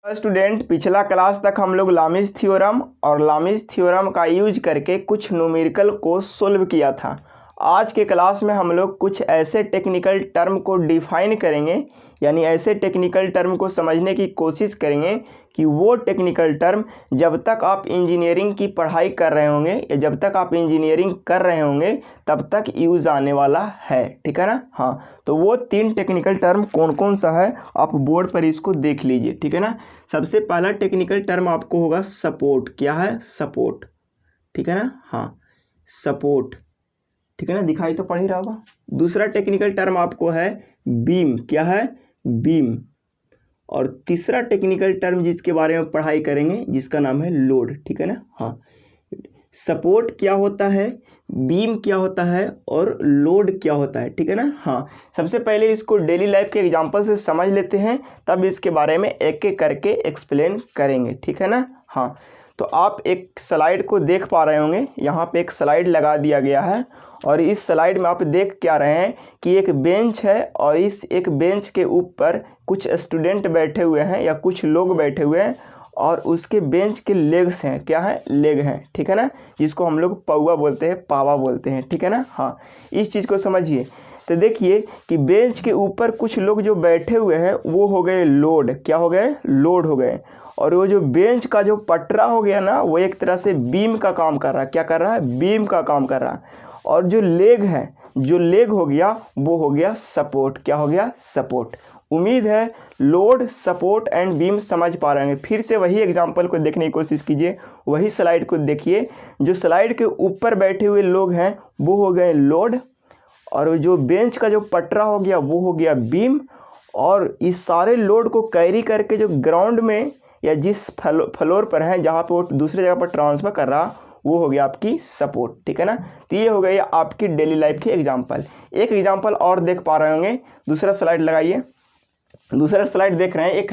Student, पिछला class तक हम लोग लामिस थ्योरम और लामिस थ्योरम का यूज करके कुछ न्यूमेरिकल को सोल्व किया था। आज के क्लास में हम लोग कुछ ऐसे टेक्निकल टर्म को डिफाइन करेंगे, यानी ऐसे टेक्निकल टर्म को समझने की कोशिश करेंगे कि वो टेक्निकल टर्म जब तक आप इंजीनियरिंग की पढ़ाई कर रहे होंगे या जब तक आप इंजीनियरिंग कर रहे होंगे तब तक यूज़ आने वाला है। ठीक है ना। हाँ, तो वो 3 टेक्निकल टर्म कौन कौन सा है आप बोर्ड पर इसको देख लीजिए। ठीक है ना। सबसे पहला टेक्निकल टर्म आपको होगा सपोर्ट। क्या है? सपोर्ट। ठीक है ना। हाँ, सपोर्ट। ठीक है ना, दिखाई तो पड़ ही रहा होगा। दूसरा टेक्निकल टर्म आपको है बीम। क्या है? बीम। और तीसरा टेक्निकल टर्म जिसके बारे में पढ़ाई करेंगे जिसका नाम है लोड। ठीक है ना। हाँ, सपोर्ट क्या होता है, बीम क्या होता है और लोड क्या होता है। ठीक है ना। हाँ, सबसे पहले इसको डेली लाइफ के एग्जांपल से समझ लेते हैं, तब इसके बारे में एक एक करके एक्सप्लेन करेंगे। ठीक है ना। हाँ, तो आप एक स्लाइड को देख पा रहे होंगे, यहाँ पे एक स्लाइड लगा दिया गया है और इस स्लाइड में आप देख क्या रहे हैं कि एक बेंच है और इस एक बेंच के ऊपर कुछ स्टूडेंट बैठे हुए हैं या कुछ लोग बैठे हुए हैं और उसके बेंच के लेग्स हैं। क्या है? लेग हैं। ठीक है ना, जिसको हम लोग पौवा बोलते हैं, पावा बोलते हैं। ठीक है ना। हाँ, इस चीज़ को समझिए। तो देखिए कि बेंच के ऊपर कुछ लोग जो बैठे हुए हैं वो हो गए लोड। क्या हो गए? लोड हो गए। और वो जो बेंच का जो पटरा हो गया ना, वो एक तरह से बीम का काम कर रहा है। क्या कर रहा है? बीम का काम कर रहा है। और जो लेग है, जो लेग हो गया वो हो गया सपोर्ट। क्या हो गया? सपोर्ट। उम्मीद है लोड, सपोर्ट एंड बीम समझ पा रहे हैं। फिर से वही एग्जांपल को देखने की कोशिश कीजिए, वही स्लाइड को देखिए। जो स्लाइड के ऊपर बैठे हुए लोग हैं वो हो गए लोड, और जो बेंच का जो पटरा हो गया वो हो गया बीम, और इस सारे लोड को कैरी करके जो ग्राउंड में या जिस फ्लोर पर है जहाँ पे वो दूसरे जगह पर ट्रांसफ़र कर रहा वो हो गया आपकी सपोर्ट। ठीक है ना। तो ये हो गई आपकी डेली लाइफ की एग्जांपल। एक एग्जांपल और देख पा रहे होंगे, दूसरा स्लाइड लगाइए। दूसरा स्लाइड देख रहे हैं, एक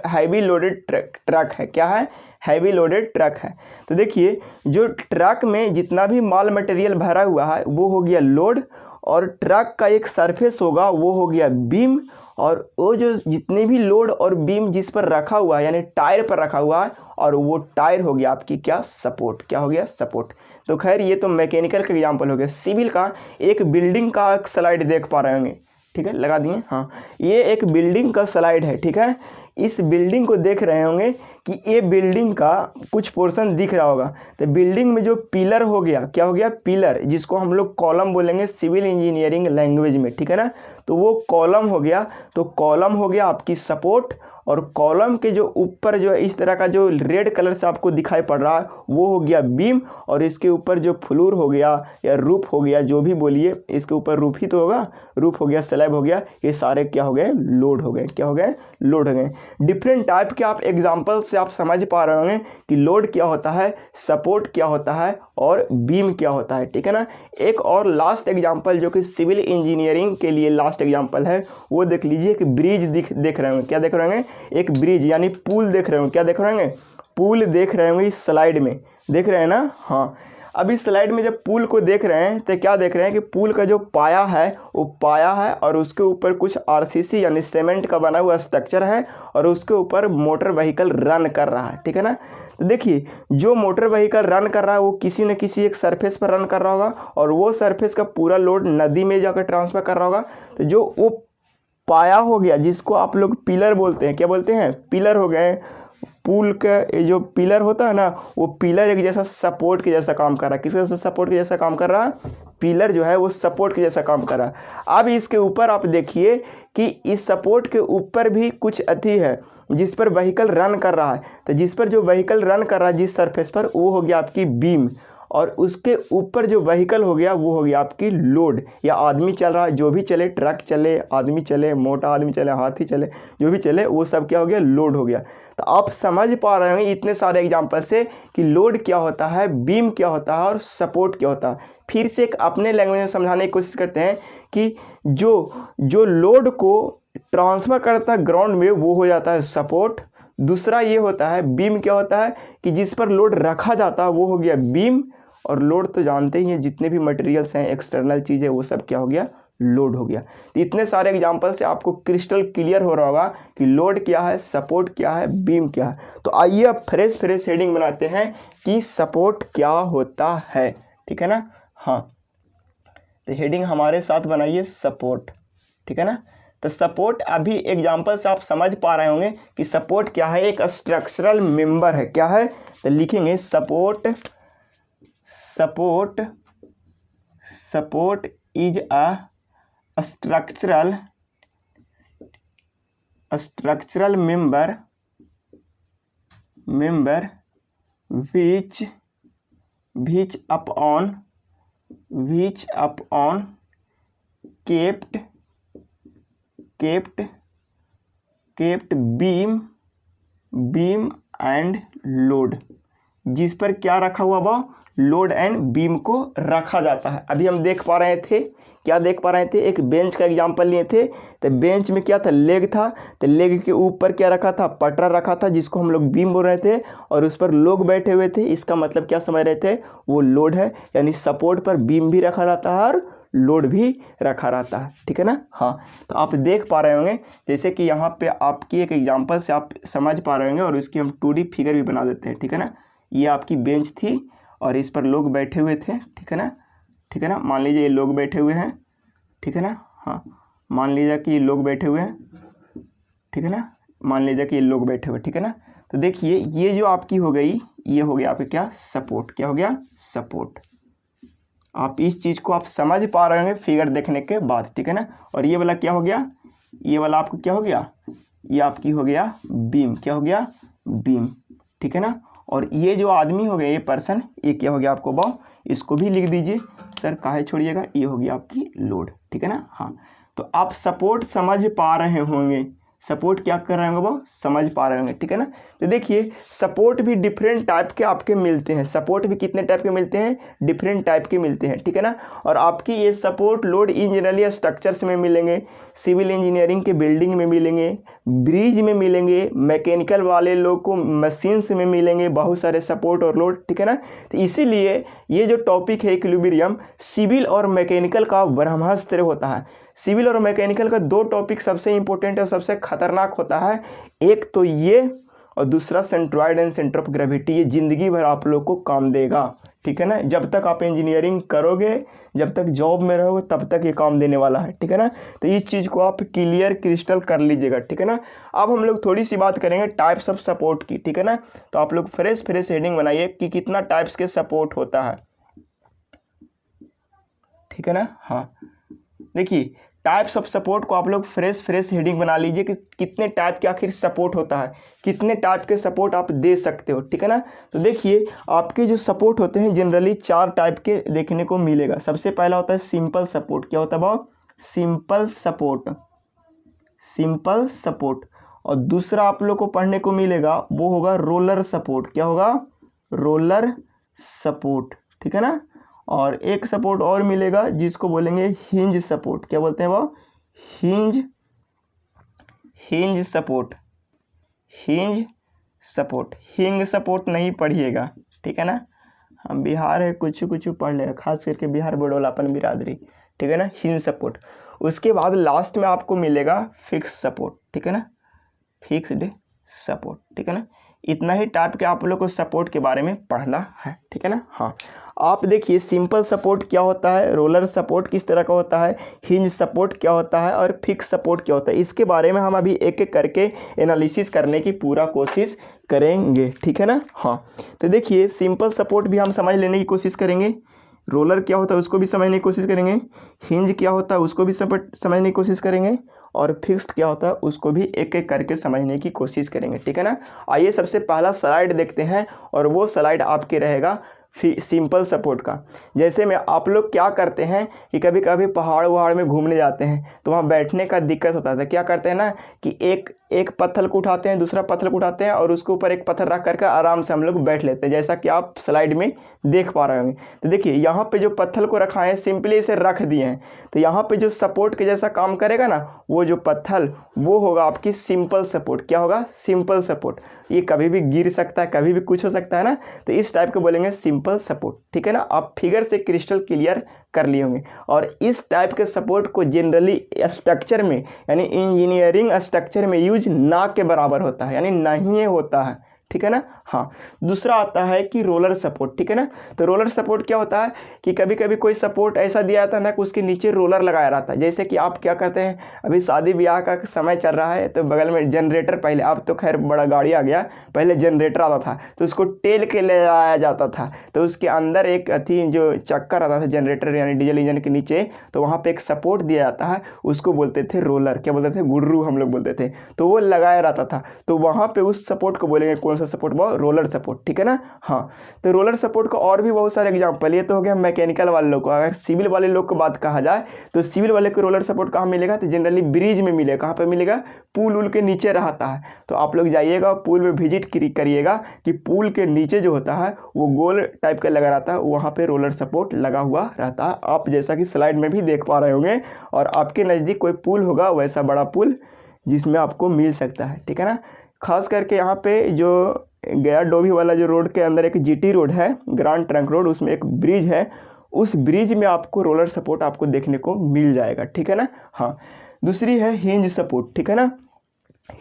हैवी लोडेड ट्रक है। क्या है? हैवी लोडेड ट्रक है। तो देखिए जो ट्रक में जितना भी माल मटेरियल भरा हुआ है वो हो गया लोड, और ट्रक का एक सरफेस होगा वो हो गया बीम, और वो जो जितने भी लोड और बीम जिस पर रखा हुआ है यानी टायर पर रखा हुआ है, और वो टायर हो गया आपकी क्या? सपोर्ट। क्या हो गया? सपोर्ट। तो खैर ये तो मैकेनिकल का एग्जांपल हो गया। सिविल का एक बिल्डिंग का स्लाइड देख पा रहे होंगे। ठीक है, लगा दिए। हाँ, ये एक बिल्डिंग का स्लाइड है। ठीक है, इस बिल्डिंग को देख रहे होंगे कि ये बिल्डिंग का कुछ पोर्शन दिख रहा होगा। तो बिल्डिंग में जो पिलर हो गया, क्या हो गया? पिलर, जिसको हम लोग कॉलम बोलेंगे सिविल इंजीनियरिंग लैंग्वेज में। ठीक है ना। तो वो कॉलम हो गया, तो कॉलम हो गया आपकी सपोर्ट, और कॉलम के जो ऊपर जो इस तरह का जो रेड कलर से आपको दिखाई पड़ रहा है वो हो गया बीम, और इसके ऊपर जो फ्लोर हो गया या रूफ हो गया, जो भी बोलिए, इसके ऊपर रूफ ही तो होगा, रूफ हो गया, स्लैब हो गया, ये सारे क्या हो गए? लोड हो गए। क्या हो गए? लोड हो गए। डिफरेंट टाइप के आप एग्जाम्पल से आप समझ पा रहे होंगे कि लोड क्या होता है, सपोर्ट क्या होता है और बीम क्या होता है। ठीक है ना। एक और लास्ट एग्जाम्पल जो कि सिविल इंजीनियरिंग के लिए लास्ट एग्जाम्पल है वो देख लीजिए कि ब्रिज देख रहे होंगे। क्या देख रहे होंगे? एक ब्रिज यानी पुल देख रहे होंगे। क्या देख रहे होंगे? पुल देख रहे होंगे। इस स्लाइड में देख रहे हैं ना। हाँ, अब इस स्लाइड में जब पुल को देख रहे हैं तो क्या देख रहे हैं कि पुल का जो पाया है वो पाया है, और उसके ऊपर कुछ आरसीसी यानी सीमेंट का बना हुआ स्ट्रक्चर है, और उसके ऊपर मोटर व्हीकल रन कर रहा है। ठीक है ना। तो देखिए जो मोटर व्हीकल रन कर रहा है वो किसी न किसी एक सरफेस पर रन कर रहा होगा, और वो सरफेस का पूरा लोड नदी में जाकर ट्रांसफर कर रहा होगा। तो जो वो पाया हो गया जिसको आप लोग पिलर बोलते हैं, क्या बोलते हैं? पिलर हो गए। पुल का जो पिलर होता है ना, वो पिलर एक जैसा सपोर्ट के जैसा काम कर रहा है। किस जैसा? सपोर्ट के जैसा काम कर रहा है। पिलर जो है वो सपोर्ट के जैसा काम कर रहा है। अब इसके ऊपर आप देखिए कि इस सपोर्ट के ऊपर भी कुछ अथी है जिस पर व्हीकल रन कर रहा है। तो जिस पर जो व्हीकल रन कर रहा है जिस सरफेस पर, वो हो गया आपकी बीम, और उसके ऊपर जो व्हीकल हो गया वो हो गया आपकी लोड, या आदमी चल रहा है, जो भी चले, ट्रक चले, आदमी चले, मोटा आदमी चले, हाथी चले, जो भी चले वो सब क्या हो गया? लोड हो गया। तो आप समझ पा रहे होंगे इतने सारे एग्जांपल से कि लोड क्या होता है, बीम क्या होता है और सपोर्ट क्या होता है। फिर से एक अपने लैंग्वेज में समझाने की कोशिश करते हैं कि जो लोड को ट्रांसफ़र करता है ग्राउंड में वो हो जाता है सपोर्ट। दूसरा ये होता है बीम, क्या होता है कि जिस पर लोड रखा जाता है वो हो गया बीम, और लोड तो जानते ही हैं जितने भी मटेरियल्स हैं, एक्सटर्नल चीज़ें, वो सब क्या हो गया? लोड हो गया। तो इतने सारे एग्जांपल से आपको क्रिस्टल क्लियर हो रहा होगा कि लोड क्या है, सपोर्ट क्या है, बीम क्या है। तो आइए अब फ्रेश हेडिंग बनाते हैं कि सपोर्ट क्या होता है, ठीक है ना। हाँ, तो हेडिंग हमारे साथ बनाइए सपोर्ट, ठीक है ना। तो सपोर्ट अभी एग्जांपल से आप समझ पा रहे होंगे कि सपोर्ट क्या है, एक स्ट्रक्चरल मेंबर है। क्या है, तो लिखेंगे support is a structural member which upon kept beam and load, जिस पर क्या रखा हुआ बा, लोड एंड बीम को रखा जाता है। अभी हम देख पा रहे थे, क्या देख पा रहे थे, एक बेंच का एग्जांपल लिए थे। तो बेंच में क्या था, लेग था, तो लेग के ऊपर क्या रखा था, पटरा रखा था, जिसको हम लोग बीम बोल रहे थे, और उस पर लोग बैठे हुए थे। इसका मतलब क्या समझ रहे थे, वो लोड है, यानी सपोर्ट पर बीम भी रखा रहता है और लोड भी रखा रहता है, ठीक है ना। हाँ, तो आप देख पा रहे होंगे, जैसे कि यहाँ पे आपकी एक एग्जांपल से आप समझ पा रहे होंगे, और इसकी हम 2D फिगर भी बना देते हैं, ठीक है ना। ये आपकी बेंच थी और इस पर लोग बैठे हुए थे, ठीक है ना। मान लीजिए ये लोग बैठे हुए हैं, ठीक है ना। हाँ, मान लीजिए कि ये लोग बैठे हुए हैं, ठीक है ना। मान लीजिए कि ये लोग बैठे हुए, ठीक है ना। तो देखिए ये जो आपकी हो गई, ये हो गया आपका क्या, सपोर्ट। क्या हो गया, सपोर्ट। आप इस चीज़ को आप समझ पा रहे होंगे फिगर देखने के बाद, ठीक है ना। और ये वाला क्या हो गया, ये वाला आपको क्या हो गया, ये आपकी हो गया बीम। क्या हो गया, बीम, ठीक है ना। और ये जो आदमी हो गया, ये पर्सन, ये क्या हो गया आपको बाव, इसको भी लिख दीजिए सर, काहे छोड़िएगा, ये हो गया आपकी लोड, ठीक है ना। हाँ, तो आप सपोर्ट समझ पा रहे होंगे, सपोर्ट क्या कर रहे होंगे वो समझ पा रहे होंगे, ठीक है ना। तो देखिए सपोर्ट भी डिफरेंट टाइप के आपके मिलते हैं। सपोर्ट भी कितने टाइप के मिलते हैं, डिफरेंट टाइप के मिलते हैं, ठीक है ना। और आपकी ये सपोर्ट लोड इंजीनियरिंग स्ट्रक्चर्स में मिलेंगे, सिविल इंजीनियरिंग के बिल्डिंग में मिलेंगे, ब्रिज में मिलेंगे, मैकेनिकल वाले लोग को मशीन्स में मिलेंगे, बहुत सारे सपोर्ट और लोड, ठीक है ना। तो इसीलिए ये जो टॉपिक है इक्विलिब्रियम, सिविल और मैकेनिकल का ब्रह्मास्त्र होता है। सिविल और मैकेनिकल का दो टॉपिक सबसे इंपॉर्टेंट और सबसे खतरनाक होता है, एक तो ये और दूसरा centroid and centre of gravity. ये जिंदगी भर आप लोग को काम देगा, ठीक है ना। जब तक आप इंजीनियरिंग करोगे, जब तक जॉब में रहोगे, तब तक ये काम देने वाला है, ठीक है ना। तो इस चीज़ को आप क्लियर क्रिस्टल कर लीजिएगा, ठीक है ना। अब हम लोग थोड़ी सी बात करेंगे टाइप्स ऑफ सपोर्ट की, ठीक है ना। तो आप लोग फ्रेश हेडिंग बनाइए कि कितना टाइप्स के सपोर्ट होता है, ठीक है ना। हाँ, देखिए टाइप्स ऑफ सपोर्ट को आप लोग फ्रेश हेडिंग बना लीजिए कि कितने टाइप के आखिर सपोर्ट होता है, कितने टाइप के सपोर्ट आप दे सकते हो, ठीक है ना। तो देखिए आपके जो सपोर्ट होते हैं जनरली 4 टाइप के देखने को मिलेगा। सबसे पहला होता है सिंपल सपोर्ट। क्या होता है भाव, सिंपल सपोर्ट। और दूसरा आप लोग को पढ़ने को मिलेगा वो होगा रोलर सपोर्ट। क्या होगा, रोलर सपोर्ट, ठीक है ना। और एक सपोर्ट और मिलेगा जिसको बोलेंगे हिंज सपोर्ट। क्या बोलते हैं वो, हिंज सपोर्ट। हिंग सपोर्ट नहीं पढ़िएगा, ठीक है ना। हम बिहार है, कुछ पढ़ लेगा, खास करके बिहार बोडोलापन बिरादरी, ठीक है ना। Hinge support. उसके बाद लास्ट में आपको मिलेगा फिक्स सपोर्ट, ठीक है ना, फिक्स्ड सपोर्ट, ठीक है ना। इतना ही टाइप के आप लोग को सपोर्ट के बारे में पढ़ना है, ठीक है ना। हाँ, आप देखिए सिंपल सपोर्ट क्या होता है, रोलर सपोर्ट किस तरह का होता है, हिंज सपोर्ट क्या होता है और फिक्स सपोर्ट क्या होता है, इसके बारे में हम अभी एक एक करके एनालिसिस करने की पूरा कोशिश करेंगे, ठीक है ना। हाँ, तो देखिए सिंपल सपोर्ट भी हम समझ लेने की कोशिश करेंगे, रोलर क्या होता है उसको भी समझने की कोशिश करेंगे, हिंज क्या होता है उसको भी समझने की कोशिश करेंगे, और फिक्स्ड क्या होता है उसको भी एक एक करके समझने की कोशिश करेंगे, ठीक है ना। आइए सबसे पहला स्लाइड देखते हैं, और वो स्लाइड आपके रहेगा सिंपल सपोर्ट का। जैसे में आप लोग क्या करते हैं कि कभी कभी पहाड़ वहाड़ में घूमने जाते हैं तो वहाँ बैठने का दिक्कत होता है। क्या करते हैं ना कि एक पत्थर को उठाते हैं, दूसरा पत्थर को उठाते हैं और उसके ऊपर एक पत्थर रख करके आराम से हम लोग बैठ लेते हैं, जैसा कि आप स्लाइड में देख पा रहे होंगे। तो देखिए यहाँ पे जो पत्थर को रखा है सिंपली इसे रख दिए हैं, तो यहाँ पे जो सपोर्ट के जैसा काम करेगा ना, वो वो जो पत्थर वो होगा आपकी सिंपल सपोर्ट। क्या होगा? Simple support. ये कभी भी गिर सकता है, कभी भी कुछ हो सकता है ना, तो इस टाइप को बोलेंगे सिंपल सपोर्ट। ठीक है ना, आप फिगर से क्रिस्टल क्लियर कर लिए होंगे। और इस टाइप के सपोर्ट को जनरली स्ट्रक्चर में यानी इंजीनियरिंग स्ट्रक्चर में यूज ना के बराबर होता है, यानी नहीं होता है। ठीक है ना। हाँ, दूसरा आता है कि रोलर सपोर्ट। ठीक है ना, तो रोलर सपोर्ट क्या होता है कि कभी कभी कोई सपोर्ट ऐसा दिया जाता है ना कि उसके नीचे रोलर लगाया रहता है। जैसे कि आप क्या करते हैं, अभी शादी ब्याह का समय चल रहा है तो बगल में जनरेटर, पहले अब तो खैर बड़ा गाड़ी आ गया, पहले जनरेटर आता था तो उसको टेल के ले आया जाता था, तो उसके अंदर एक अथी जो चक्कर रहता था जनरेटर यानी डीजल इंजन के नीचे, तो वहाँ पर एक सपोर्ट दिया जाता है, उसको बोलते थे रोलर। क्या बोलते थे? गुर्रू हम लोग बोलते थे। तो वो लगाया रहता था, तो वहाँ पर उस सपोर्ट को बोलेंगे कौन सा सपोर्ट? वो रोलर सपोर्ट। ठीक है ना। हाँ, तो रोलर सपोर्ट का और भी बहुत सारे एग्जांपल, ये तो हो गया मैकेनिकल वाले लोग को। अगर सिविल वाले लोग को बात कहा जाए तो सिविल वाले को रोलर सपोर्ट कहाँ मिलेगा? तो जनरली ब्रिज में मिलेगा। कहाँ पे मिलेगा? पुल उल के नीचे रहता है। तो आप लोग जाइएगा पुल में विजिट करिएगा कि पुल के नीचे जो होता है वो गोल टाइप का लगा रहता है, वहाँ पे रोलर सपोर्ट लगा हुआ रहता है। आप जैसा कि स्लाइड में भी देख पा रहे होंगे, और आपके नज़दीक कोई पुल होगा वैसा बड़ा पुल जिसमें आपको मिल सकता है। ठीक है ना। खास करके यहाँ पे जो गया डोभी वाला जो रोड के अंदर एक जीटी रोड है, ग्रांड ट्रंक रोड, उसमें एक ब्रिज है, उस ब्रिज में आपको रोलर सपोर्ट आपको देखने को मिल जाएगा। ठीक है ना। हाँ, दूसरी है हिंज सपोर्ट। ठीक है ना।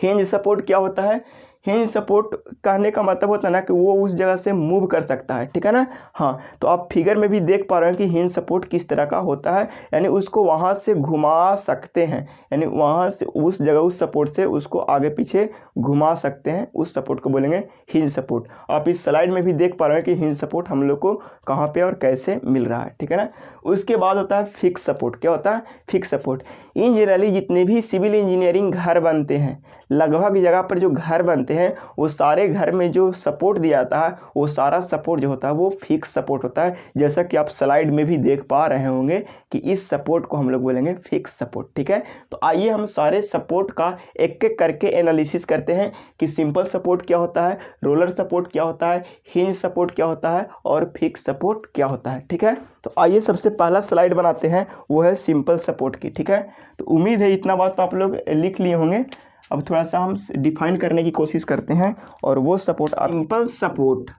हिंज सपोर्ट क्या होता है? हिंज सपोर्ट कहने का मतलब होता है ना कि वो उस जगह से मूव कर सकता है। ठीक है ना। हाँ, तो आप फिगर में भी देख पा रहे हैं कि हिंज सपोर्ट किस तरह का होता है, यानी उसको वहाँ से घुमा सकते हैं, यानी वहाँ से उस जगह उस सपोर्ट से उसको आगे पीछे घुमा सकते हैं, उस सपोर्ट को बोलेंगे हिंज सपोर्ट। आप इस स्लाइड में भी देख पा रहे हैं कि हिंज सपोर्ट हम लोग को कहाँ पे और कैसे मिल रहा है। ठीक है ना। उसके बाद होता है फिक्स सपोर्ट। क्या होता है? Fix support. इन जनरली जितने भी सिविल इंजीनियरिंग घर बनते हैं, लगभग जगह पर जो घर बनते हैं वो सारे घर में जो सपोर्ट दिया जाता है वो सारा सपोर्ट जो होता है वो फिक्स सपोर्ट होता है। जैसा कि आप स्लाइड में भी देख पा रहे होंगे कि इस सपोर्ट को हम लोग बोलेंगे फिक्स सपोर्ट। ठीक है, तो आइए हम सारे सपोर्ट का एक एक करके एनालिसिस करते हैं कि सिंपल सपोर्ट क्या होता है, रोलर सपोर्ट क्या होता है, हिंज सपोर्ट क्या होता है और फिक्स सपोर्ट क्या होता है। ठीक है, तो आइए सबसे पहला स्लाइड बनाते हैं, वो है सिंपल सपोर्ट की। ठीक है, तो उम्मीद है इतना बात तो आप लोग लिख लिए होंगे। अब थोड़ा सा हम डिफाइन करने की कोशिश करते हैं, और वो support simple support,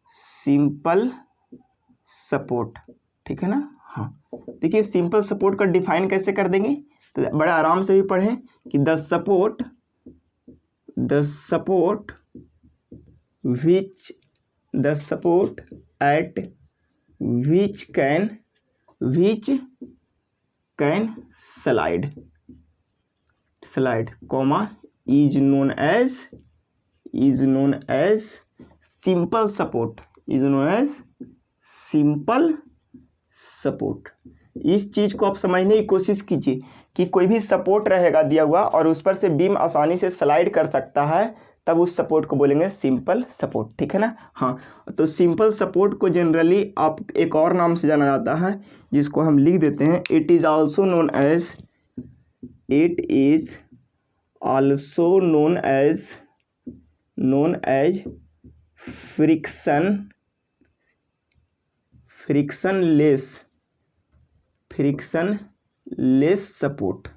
simple support. ठीक है ना। हाँ, देखिए सिंपल सपोर्ट का डिफाइन कैसे कर देंगे, तो बड़े आराम से भी पढ़ें कि the support at which can slide comma is known as simple support, इस चीज को आप समझने की कोशिश कीजिए कि कोई भी सपोर्ट रहेगा दिया हुआ और उस पर से बीम आसानी से स्लाइड कर सकता है, तब उस सपोर्ट को बोलेंगे सिंपल सपोर्ट। ठीक है ना। हाँ, तो सिंपल सपोर्ट को जनरली आप एक और नाम से जाना जाता है जिसको हम लिख देते हैं, it is also known as frictionless support.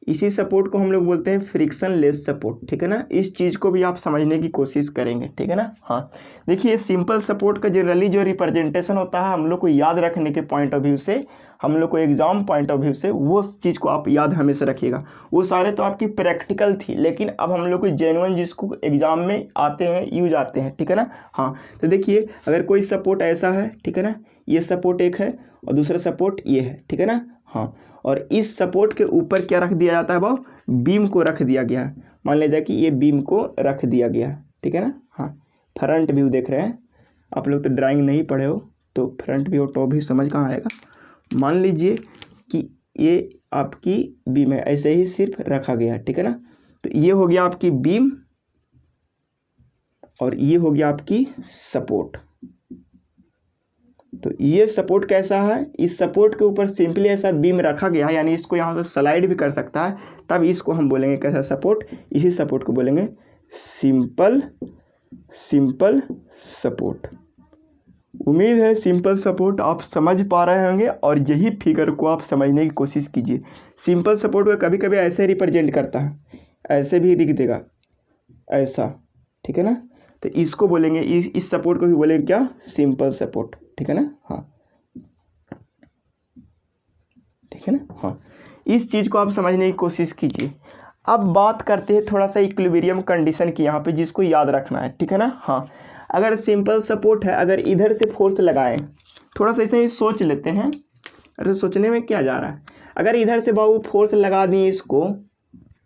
इसी सपोर्ट को हम लोग बोलते हैं फ्रिक्शनलेस सपोर्ट। ठीक है ना, इस चीज़ को भी आप समझने की कोशिश करेंगे। ठीक है ना। हाँ, देखिए सिंपल सपोर्ट का जनरली जो रिप्रेजेंटेशन होता है हम लोग को याद रखने के पॉइंट ऑफ व्यू से, हम लोग को एग्जाम पॉइंट ऑफ व्यू से, वो चीज़ को आप याद हमेशा रखिएगा। वो सारे तो आपकी प्रैक्टिकल थी, लेकिन अब हम लोग को जेन्युइन जिसको एग्जाम में आते हैं, यूज आते हैं। ठीक है ना। हाँ, तो देखिए अगर कोई सपोर्ट ऐसा है, ठीक है ना, ये सपोर्ट एक है और दूसरा सपोर्ट ये है। ठीक है ना। हाँ, और इस सपोर्ट के ऊपर क्या रख दिया जाता है, वो बीम को रख दिया गया है। मान लीजिए कि ये बीम को रख दिया गया। ठीक है ना। हाँ, फ्रंट व्यू देख रहे हैं आप लोग, तो ड्राइंग नहीं पढ़े हो तो फ्रंट व्यू और टॉप व्यू समझ कहाँ आएगा। मान लीजिए कि ये आपकी बीम है, ऐसे ही सिर्फ रखा गया। ठीक है ना, तो ये हो गया आपकी बीम और ये हो गया आपकी सपोर्ट। तो ये सपोर्ट कैसा है, इस सपोर्ट के ऊपर सिंपली ऐसा बीम रखा गया है, यानी इसको यहाँ से स्लाइड भी कर सकता है, तब इसको हम बोलेंगे कैसा सपोर्ट, इसी सपोर्ट को बोलेंगे सिंपल सपोर्ट। उम्मीद है सिंपल सपोर्ट आप समझ पा रहे होंगे और यही फिगर को आप समझने की कोशिश कीजिए। सिंपल सपोर्ट को कभी कभी ऐसे रिप्रेजेंट करता है, ऐसे भी लिख देगा ऐसा, ठीक है ना। तो इसको बोलेंगे, इस सपोर्ट को भी बोलेंगे क्या, सिंपल सपोर्ट, ठीक है ना। हाँ ठीक है ना। हाँ इस चीज़ को आप समझने की कोशिश कीजिए। अब बात करते हैं थोड़ा सा इक्विलिब्रियम कंडीशन की यहाँ पे, जिसको याद रखना है, ठीक है ना। हाँ अगर सिंपल सपोर्ट है, अगर इधर से फोर्स लगाएं, थोड़ा सा ऐसे ही सोच लेते हैं, अरे सोचने में क्या जा रहा है। अगर इधर से बाबू फोर्स लगा दिए इसको,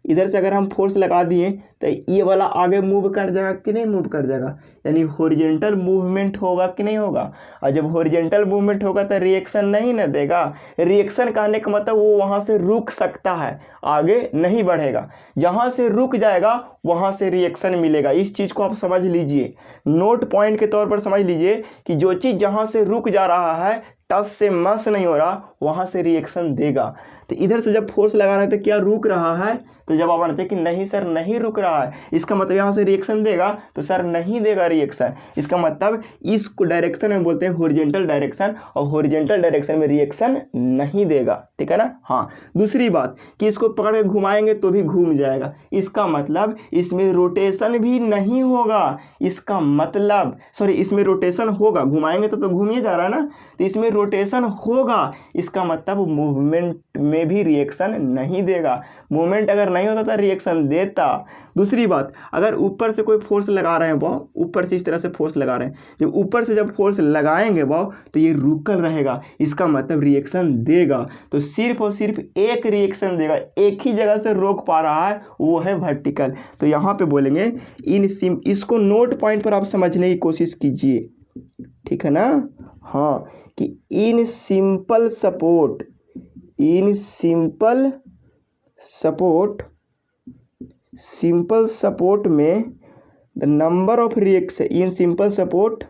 इधर से अगर हम फोर्स लगा दिए तो ये वाला आगे मूव कर जाएगा कि नहीं मूव कर जाएगा, यानी हॉरिजॉन्टल मूवमेंट होगा कि नहीं होगा। और जब हॉरिजॉन्टल मूवमेंट होगा तो रिएक्शन नहीं ना देगा। रिएक्शन कहने का मतलब वो वहाँ से रुक सकता है, आगे नहीं बढ़ेगा। जहाँ से रुक जाएगा वहाँ से रिएक्शन मिलेगा। इस चीज़ को आप समझ लीजिए, नोट पॉइंट के तौर पर समझ लीजिए कि जो चीज़ जहाँ से रुक जा रहा है, टच से मस नहीं हो रहा, वहाँ से रिएक्शन देगा। तो इधर से जब फोर्स लगा रहे हैं तो क्या रुक रहा है, तो जब आप आना चाहिए कि नहीं सर नहीं रुक रहा है, इसका मतलब यहाँ से रिएक्शन देगा, तो सर नहीं देगा रिएक्शन। इसका मतलब इस डायरेक्शन में बोलते हैं हॉरिजॉन्टल डायरेक्शन, और हॉरिजॉन्टल डायरेक्शन में रिएक्शन नहीं देगा, ठीक है ना। हाँ दूसरी बात कि इसको पकड़ के घुमाएंगे तो भी घूम जाएगा, इसका मतलब इसमें रोटेशन भी नहीं होगा। इसका मतलब सॉरी, इसमें रोटेशन होगा, घुमाएंगे तो घूम ही जा रहा है ना, तो इसमें रोटेशन होगा, इसका मतलब मूवमेंट में भी रिएक्शन नहीं देगा। मूवमेंट अगर नहीं होता था रिएक्शन देता। दूसरी बात, अगर ऊपर से कोई फोर्स लगा रहे हैं वाव, ऊपर से इस तरह से फोर्स लगा रहे हैं, जब ऊपर से जब फोर्स लगाएंगे वाव तो ये रुकल रहेगा, इसका मतलब रिएक्शन देगा। तो सिर्फ और सिर्फ एक रिएक्शन देगा, एक ही जगह से रोक पा रहा है, वो है वर्टिकल। तो यहाँ पे बोलेंगे इसको नोट पॉइंट पर आप समझने की कोशिश कीजिए, ठीक है ना। हाँ कि इन सिंपल सपोर्ट में the number of reaction in simple support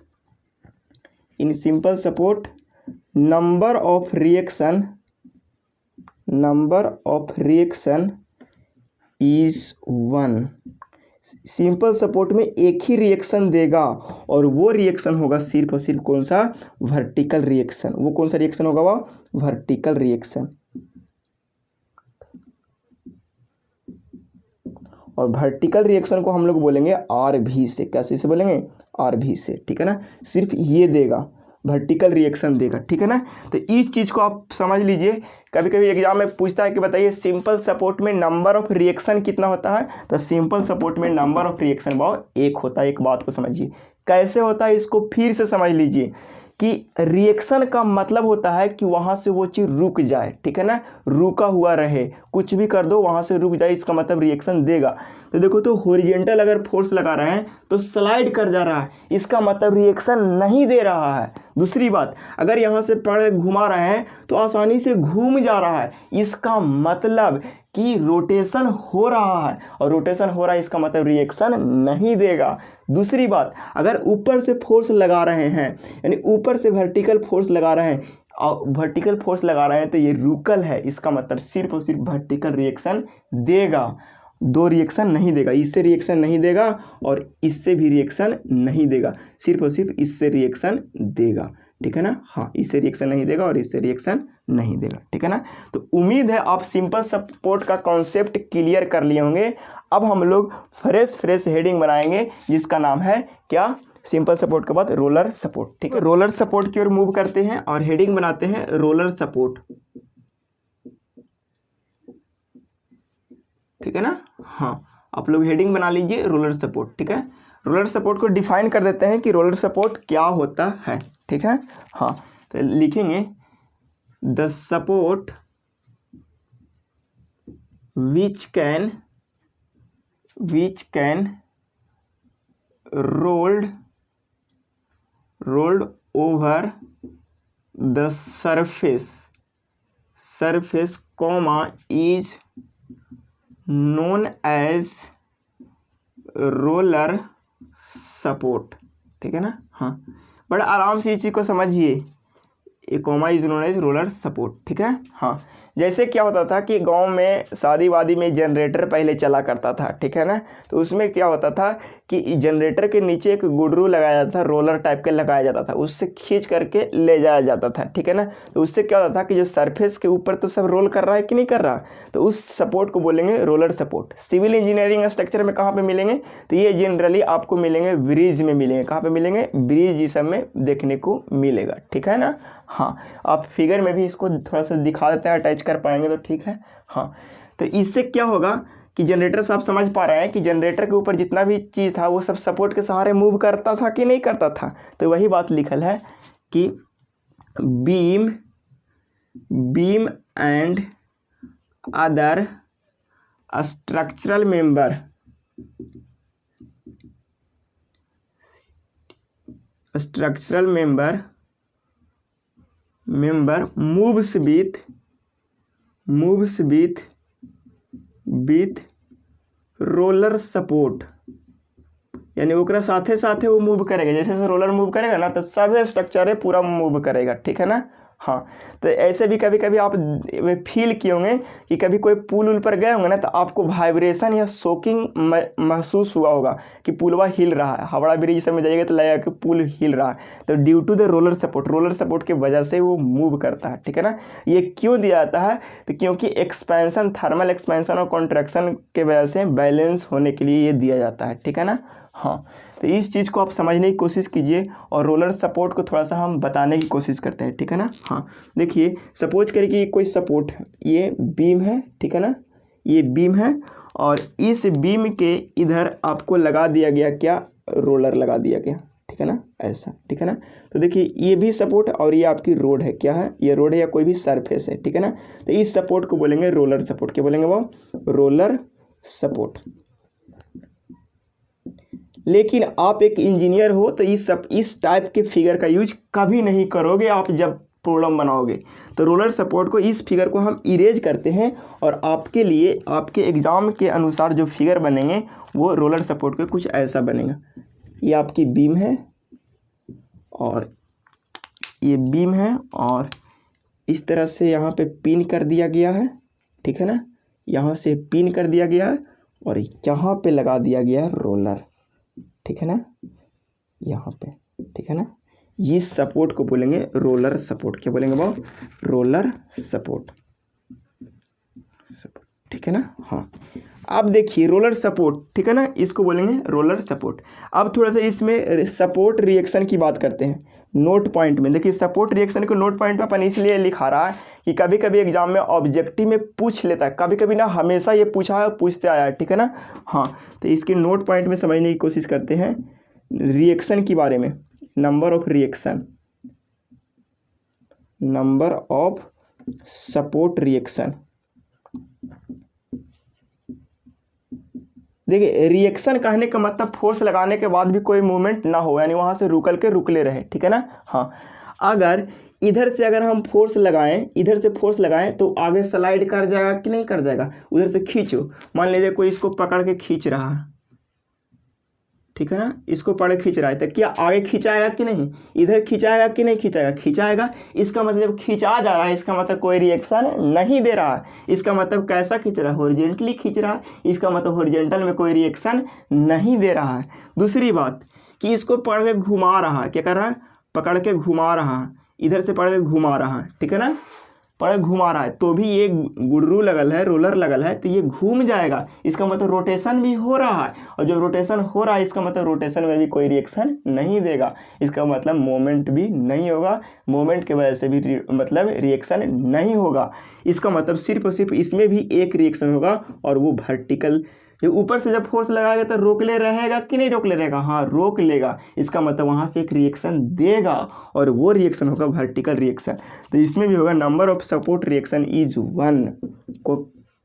number of reaction is 1। Simple support में एक ही रिएक्शन देगा, और वो रिएक्शन होगा सिर्फ और सिर्फ कौन सा, वर्टिकल रिएक्शन। वो कौन सा रिएक्शन होगा, वो वर्टिकल रिएक्शन। और वर्टिकल रिएक्शन को हम लोग बोलेंगे आरवी से। कैसे से बोलेंगे, आरवी से, ठीक है ना। सिर्फ ये देगा, वर्टिकल रिएक्शन देगा, ठीक है ना। तो इस चीज़ को आप समझ लीजिए। कभी कभी एग्जाम में पूछता है कि बताइए सिंपल सपोर्ट में नंबर ऑफ रिएक्शन कितना होता है, तो सिंपल सपोर्ट में नंबर ऑफ रिएक्शन भाव 1 होता है। एक बात को समझिए कैसे होता है, इसको फिर से समझ लीजिए कि रिएक्शन का मतलब होता है कि वहाँ से वो चीज़ रुक जाए, ठीक है ना, रुका हुआ रहे, कुछ भी कर दो वहाँ से रुक जाए, इसका मतलब रिएक्शन देगा। तो देखो, तो हॉरिजॉन्टल अगर फोर्स लगा रहे हैं तो स्लाइड कर जा रहा है, इसका मतलब रिएक्शन नहीं दे रहा है। दूसरी बात, अगर यहाँ से पकड़ घुमा रहे हैं तो आसानी से घूम जा रहा है, इसका मतलब कि रोटेशन हो रहा है, और रोटेशन हो रहा है इसका मतलब रिएक्शन नहीं देगा। दूसरी बात, अगर ऊपर से फोर्स लगा रहे हैं, यानी ऊपर से वर्टिकल फोर्स लगा रहे हैं और वर्टिकल फोर्स लगा रहे हैं, तो ये रुकल है, इसका मतलब सिर्फ और सिर्फ वर्टिकल रिएक्शन देगा, दो रिएक्शन नहीं देगा। इससे रिएक्शन नहीं देगा और इससे भी रिएक्शन नहीं देगा, सिर्फ और सिर्फ इससे रिएक्शन देगा, ठीक है ना। हाँ, इससे रिएक्शन नहीं देगा और इससे रिएक्शन नहीं देगा, ठीक है ना। तो उम्मीद है आप सिंपल सपोर्ट का कॉन्सेप्ट क्लियर कर लिए होंगे। अब हम लोग फ्रेश हेडिंग बनाएंगे जिसका नाम है क्या, सिंपल सपोर्ट के बाद रोलर सपोर्ट, ठीक है। रोलर सपोर्ट की ओर मूव करते हैं और हेडिंग बनाते हैं रोलर सपोर्ट, ठीक है ना। हाँ, आप लोग हेडिंग बना लीजिए रोलर सपोर्ट, ठीक है। रोलर सपोर्ट को डिफाइन कर देते हैं कि रोलर सपोर्ट क्या होता है, ठीक है। हाँ, तो लिखेंगे the support which can rolled over the surface comma is known as roller support, ठीक है ना। हाँ, बड़ा आराम से इस चीज़ को समझिए, a comma is known as roller support, ठीक है। हाँ, जैसे क्या होता था कि गांव में शादी वादी में जनरेटर पहले चला करता था, ठीक है ना। तो उसमें क्या होता था कि जनरेटर के नीचे एक गुडरू लगाया जाता था, रोलर टाइप के लगाया जाता था, उससे खींच करके ले जाया जाता था, ठीक है ना। तो उससे क्या होता था कि जो सरफेस के ऊपर तो सब रोल कर रहा है कि नहीं कर रहा, तो उस सपोर्ट को बोलेंगे roller support. Civil engineering structure में कहाँ पे मिलेंगे, तो ये जनरली आपको मिलेंगे ब्रिज में मिलेंगे। कहाँ पे मिलेंगे, ब्रिज ये सब में देखने को मिलेगा, ठीक है ना। हाँ, आप फिगर में भी इसको थोड़ा सा दिखा देते हैं, अटैच कर पाएंगे तो ठीक है। हाँ, तो इससे क्या होगा कि जनरेटर से आप समझ पा रहे हैं कि जनरेटर के ऊपर जितना भी चीज़ था वो सब सपोर्ट के सहारे मूव करता था कि नहीं करता था। तो वही बात लिखल है कि beam and other structural member moves with roller support, यानी ओकरा साथे साथे वो मूव करेगा। जैसे जैसे रोलर मूव करेगा ना तो सब स्ट्रक्चर पूरा मूव करेगा, ठीक है ना। हाँ, तो ऐसे भी कभी कभी आप फील किए होंगे कि कभी कोई पुल उल पर गए होंगे ना तो आपको वाइब्रेशन या शॉकिंग महसूस हुआ होगा कि पुलवा हिल रहा है। हावड़ा ब्रिज सब में जाइएगा तो लगेगा कि पुल हिल रहा है, तो due to the roller support की वजह से वो मूव करता है, ठीक है ना। ये क्यों दिया जाता है, तो क्योंकि एक्सपेंशन, थर्मल एक्सपेंशन और कॉन्ट्रैक्शन के वजह से बैलेंस होने के लिए ये दिया जाता है, ठीक है ना। हाँ, तो इस चीज़ को आप समझने की कोशिश कीजिए और रोलर सपोर्ट को थोड़ा सा हम बताने की कोशिश करते हैं, ठीक है ना। हाँ, देखिए सपोज करिए कि कोई सपोर्ट है, ये बीम है, ठीक है ना, ये बीम है और इस बीम के इधर आपको लगा दिया गया क्या, रोलर लगा दिया गया, ठीक है ना, ऐसा, ठीक है ना। तो देखिए ये भी सपोर्ट और ये आपकी रोड है, क्या है, ये रोड है या कोई भी सरफेस है, ठीक है ना। तो इस सपोर्ट को बोलेंगे रोलर सपोर्ट। क्या बोलेंगे वो, रोलर सपोर्ट। लेकिन आप एक इंजीनियर हो तो इस टाइप के फिगर का यूज कभी नहीं करोगे आप जब प्रॉब्लम बनाओगे। तो रोलर सपोर्ट को, इस फिगर को हम इरेज करते हैं और आपके लिए आपके एग्ज़ाम के अनुसार जो फिगर बनेंगे वो रोलर सपोर्ट के कुछ ऐसा बनेगा। ये आपकी बीम है और ये बीम है और इस तरह से यहाँ पे पिन कर दिया गया है, ठीक है ना, यहाँ से पिन कर दिया गया है और यहाँ पे लगा दिया गया है रोलर, ठीक है ना, यहाँ पे, ठीक है ना। इस सपोर्ट को बोलेंगे रोलर सपोर्ट। क्या बोलेंगे वो, रोलर सपोर्ट, ठीक है ना। हाँ, अब देखिए रोलर सपोर्ट, ठीक है ना, इसको बोलेंगे रोलर सपोर्ट। अब थोड़ा सा इसमें सपोर्ट रिएक्शन की बात करते हैं। नोट पॉइंट में देखिए, सपोर्ट रिएक्शन को नोट पॉइंट में अपन इसलिए लिखा रहा है कि कभी कभी एग्जाम में ऑब्जेक्टिव में पूछ लेता है, कभी कभी ना हमेशा ये पूछते आया है, ठीक है ना। हाँ, तो इसके नोट पॉइंट में समझने की कोशिश करते हैं रिएक्शन के बारे में। Number of reaction, number of support reaction. देखिए रिएक्शन कहने का मतलब फोर्स लगाने के बाद भी कोई मूवमेंट ना हो, यानी वहाँ से रुकले रहे, ठीक है ना। हाँ, अगर इधर से अगर हम फोर्स लगाएं, इधर से फोर्स लगाएं तो आगे स्लाइड कर जाएगा कि नहीं कर जाएगा। उधर से खींचो, मान लीजिए कोई इसको पकड़ के खींच रहा है, ठीक है ना, इसको पकड़ के खींच रहा है तो क्या आगे खींचाएगा कि नहीं, इधर खींचाएगा कि नहीं खींचाएगा, खींचाएगा। इसका मतलब खींचा जा रहा है, इसका मतलब कोई रिएक्शन नहीं दे रहा है। इसका मतलब कैसा खींच रहा है, हॉरिजॉन्टली खींच रहा है, इसका मतलब हॉरिजॉन्टल में कोई रिएक्शन नहीं दे रहा है। दूसरी बात कि इसको पकड़ के घुमा रहा है, क्या कर रहा है, पकड़ के घुमा रहा है, इधर से पकड़ के घुमा रहा है, ठीक है ना, पर घुमा रहा है तो भी ये गुडरू लगल है, रोलर लगल है, तो ये घूम जाएगा। इसका मतलब रोटेशन भी हो रहा है और जब रोटेशन हो रहा है इसका मतलब रोटेशन में भी कोई रिएक्शन नहीं देगा, इसका मतलब मोमेंट भी नहीं होगा, मोमेंट की वजह से भी मतलब रिएक्शन नहीं होगा। इसका मतलब सिर्फ और सिर्फ इसमें भी एक रिएक्शन होगा और वो वर्टिकल। जो ऊपर से जब फोर्स लगाएगा तो रोकले रहेगा कि नहीं रोकले रहेगा, हाँ रोक लेगा। इसका मतलब वहाँ से एक रिएक्शन देगा और वो रिएक्शन होगा वर्टिकल रिएक्शन। तो इसमें भी होगा number of support reaction is 1, को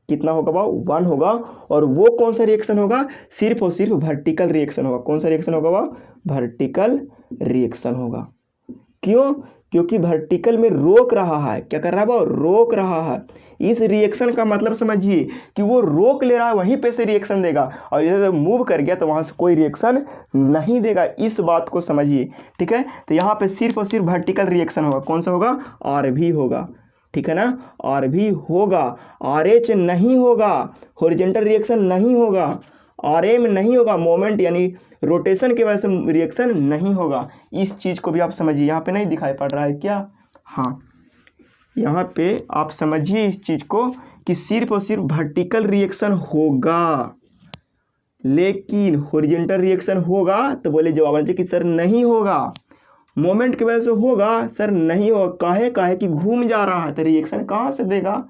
कितना होगा वो 1 होगा। और वो कौन सा रिएक्शन होगा, सिर्फ और सिर्फ वर्टिकल रिएक्शन होगा। कौन सा रिएक्शन होगा वो, वर्टिकल रिएक्शन होगा। क्यों, क्योंकि वर्टिकल में रोक रहा है, क्या कर रहा है वो, रोक रहा है। इस रिएक्शन का मतलब समझिए कि वो रोक ले रहा है, वहीं पे से रिएक्शन देगा और इधर मूव कर गया तो वहाँ से कोई रिएक्शन नहीं देगा। इस बात को समझिए, ठीक है। तो यहाँ पे सिर्फ और सिर्फ वर्टिकल रिएक्शन होगा। कौन सा होगा, आर भी होगा, ठीक है ना, आर भी होगा, आर एच नहीं होगा, हॉरिजॉन्टल रिएक्शन नहीं होगा, आर एम नहीं होगा, मोमेंट यानी रोटेशन की वजह से रिएक्शन नहीं होगा। इस चीज़ को भी आप समझिए, यहाँ पे नहीं दिखाई पड़ रहा है क्या? हाँ, यहाँ पे आप समझिए इस चीज़ को कि सिर्फ और सिर्फ वर्टिकल रिएक्शन होगा, लेकिन हॉरिजॉन्टल रिएक्शन होगा तो बोले जवाब आना चाहिए कि सर नहीं होगा। मोमेंट की वजह से होगा सर नहीं होगा, काहे कि घूम जा रहा है तो रिएक्शन कहाँ से देगा?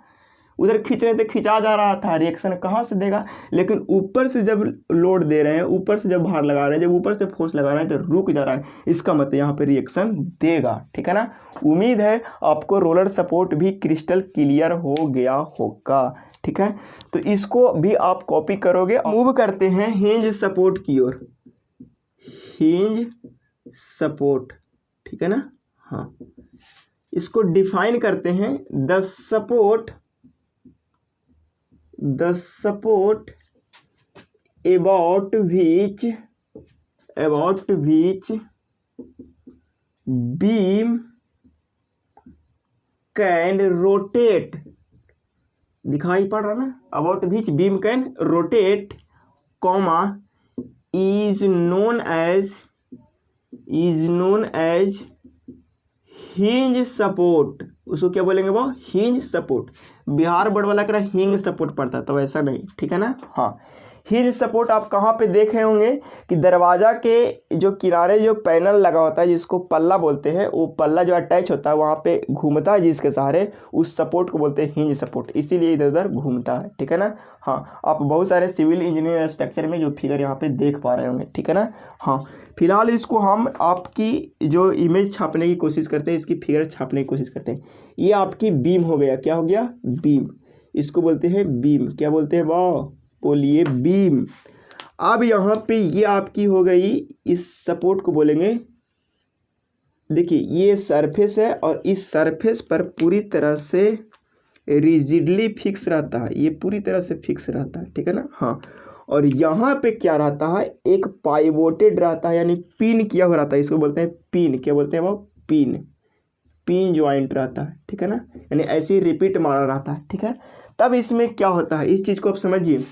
उधर खींच रहे थे, खिंचा जा रहा था, रिएक्शन कहाँ से देगा? लेकिन ऊपर से जब लोड दे रहे हैं, ऊपर से जब भार लगा रहे हैं, जब ऊपर से फोर्स लगा रहे हैं तो रुक जा रहा है, इसका मतलब यहाँ पे रिएक्शन देगा। ठीक है ना। उम्मीद है आपको रोलर सपोर्ट भी क्रिस्टल क्लियर हो गया होगा। ठीक है, तो इसको भी आप कॉपी करोगे। मूव करते हैं हिंज सपोर्ट की ओर, हिंज सपोर्ट, ठीक है ना। हाँ, इसको डिफाइन करते हैं, the support about which beam can rotate, दिखाई पड़ रहा ना, about which beam can rotate, comma is known as hinge support। उसको क्या बोलेंगे वो? Hinge support. बिहार बोर्ड वाला कह रहा हिंग सपोर्ट पड़ता है, तो ऐसा नहीं, ठीक है ना। हाँ, हिंज सपोर्ट आप कहाँ पे देखे होंगे कि दरवाजा के जो किनारे जो पैनल लगा होता है, जिसको पल्ला बोलते हैं, वो पल्ला जो अटैच होता है वहाँ पे घूमता है जिसके सहारे, उस सपोर्ट को बोलते हैं हिंज सपोर्ट, इसीलिए इधर उधर घूमता है। ठीक है ना। हाँ, आप बहुत सारे सिविल इंजीनियर स्ट्रक्चर में जो फिगर यहाँ पे देख पा रहे होंगे। ठीक है ना। हाँ, फिलहाल इसको हम आपकी जो इमेज छापने की कोशिश करते हैं, इसकी फिगर छापने की कोशिश करते हैं। ये आपकी बीम हो गया, क्या हो गया? बीम। इसको बोलते हैं बीम, क्या बोलते हैं? वाह, बोलिए बीम। अब यहाँ पे ये आपकी हो गई, इस सपोर्ट को बोलेंगे, देखिए ये सरफेस है और इस सरफेस पर पूरी तरह से रिजिडली फिक्स रहता है, ये पूरी तरह से फिक्स रहता है। ठीक है ना। हाँ, और यहाँ पे क्या रहता है? एक पाइवोटेड रहता है, यानी पिन किया हुआ रहता है, इसको बोलते हैं पिन, क्या बोलते हैं वो? पिन, पिन ज्वाइंट रहता है। ठीक है ना, यानी ऐसे ही रिपीट मारा रहता है। ठीक है, तब इसमें क्या होता है, इस चीज़ को आप समझिए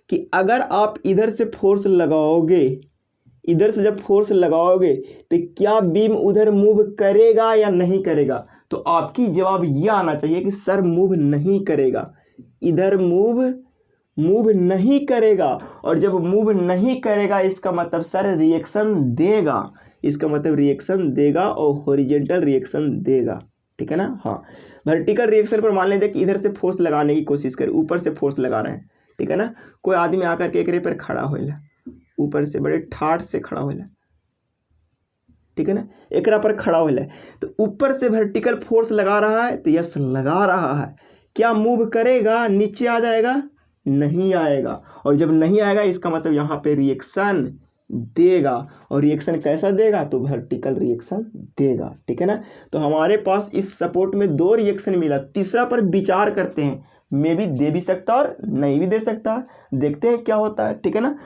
कि अगर आप इधर से फोर्स लगाओगे, इधर से जब फोर्स लगाओगे तो क्या बीम उधर मूव करेगा या नहीं करेगा? तो आपकी जवाब यह आना चाहिए कि सर मूव नहीं करेगा, इधर मूव नहीं करेगा। और जब मूव नहीं करेगा इसका मतलब सर रिएक्शन देगा, इसका मतलब रिएक्शन देगा और हॉरिजॉन्टल रिएक्शन देगा। ठीक है ना। हाँ, वर्टिकल रिएक्शन पर मान लेते कि इधर से फोर्स लगाने की कोशिश करें, ऊपर से फोर्स लगा रहे हैं। ठीक है ना, कोई आदमी आकर के एकरे पर खड़ा होला, ऊपर से बड़े ठाठ से खड़ा होला, ठीक है ना, एकरा पर खड़ा होला, तो ऊपर से वर्टिकल फोर्स लगा रहा है, तो यस लगा रहा है। क्या मूव करेगा? नीचे आ जाएगा? नहीं आएगा। और जब नहीं आएगा इसका मतलब यहाँ पे रिएक्शन देगा, और रिएक्शन कैसा देगा? तो वर्टिकल रिएक्शन देगा। ठीक है ना। तो हमारे पास इस सपोर्ट में 2 रिएक्शन मिला, तीसरा पर विचार करते हैं, मे भी दे भी सकता और नहीं भी दे सकता, देखते हैं क्या होता है। ठीक है ना।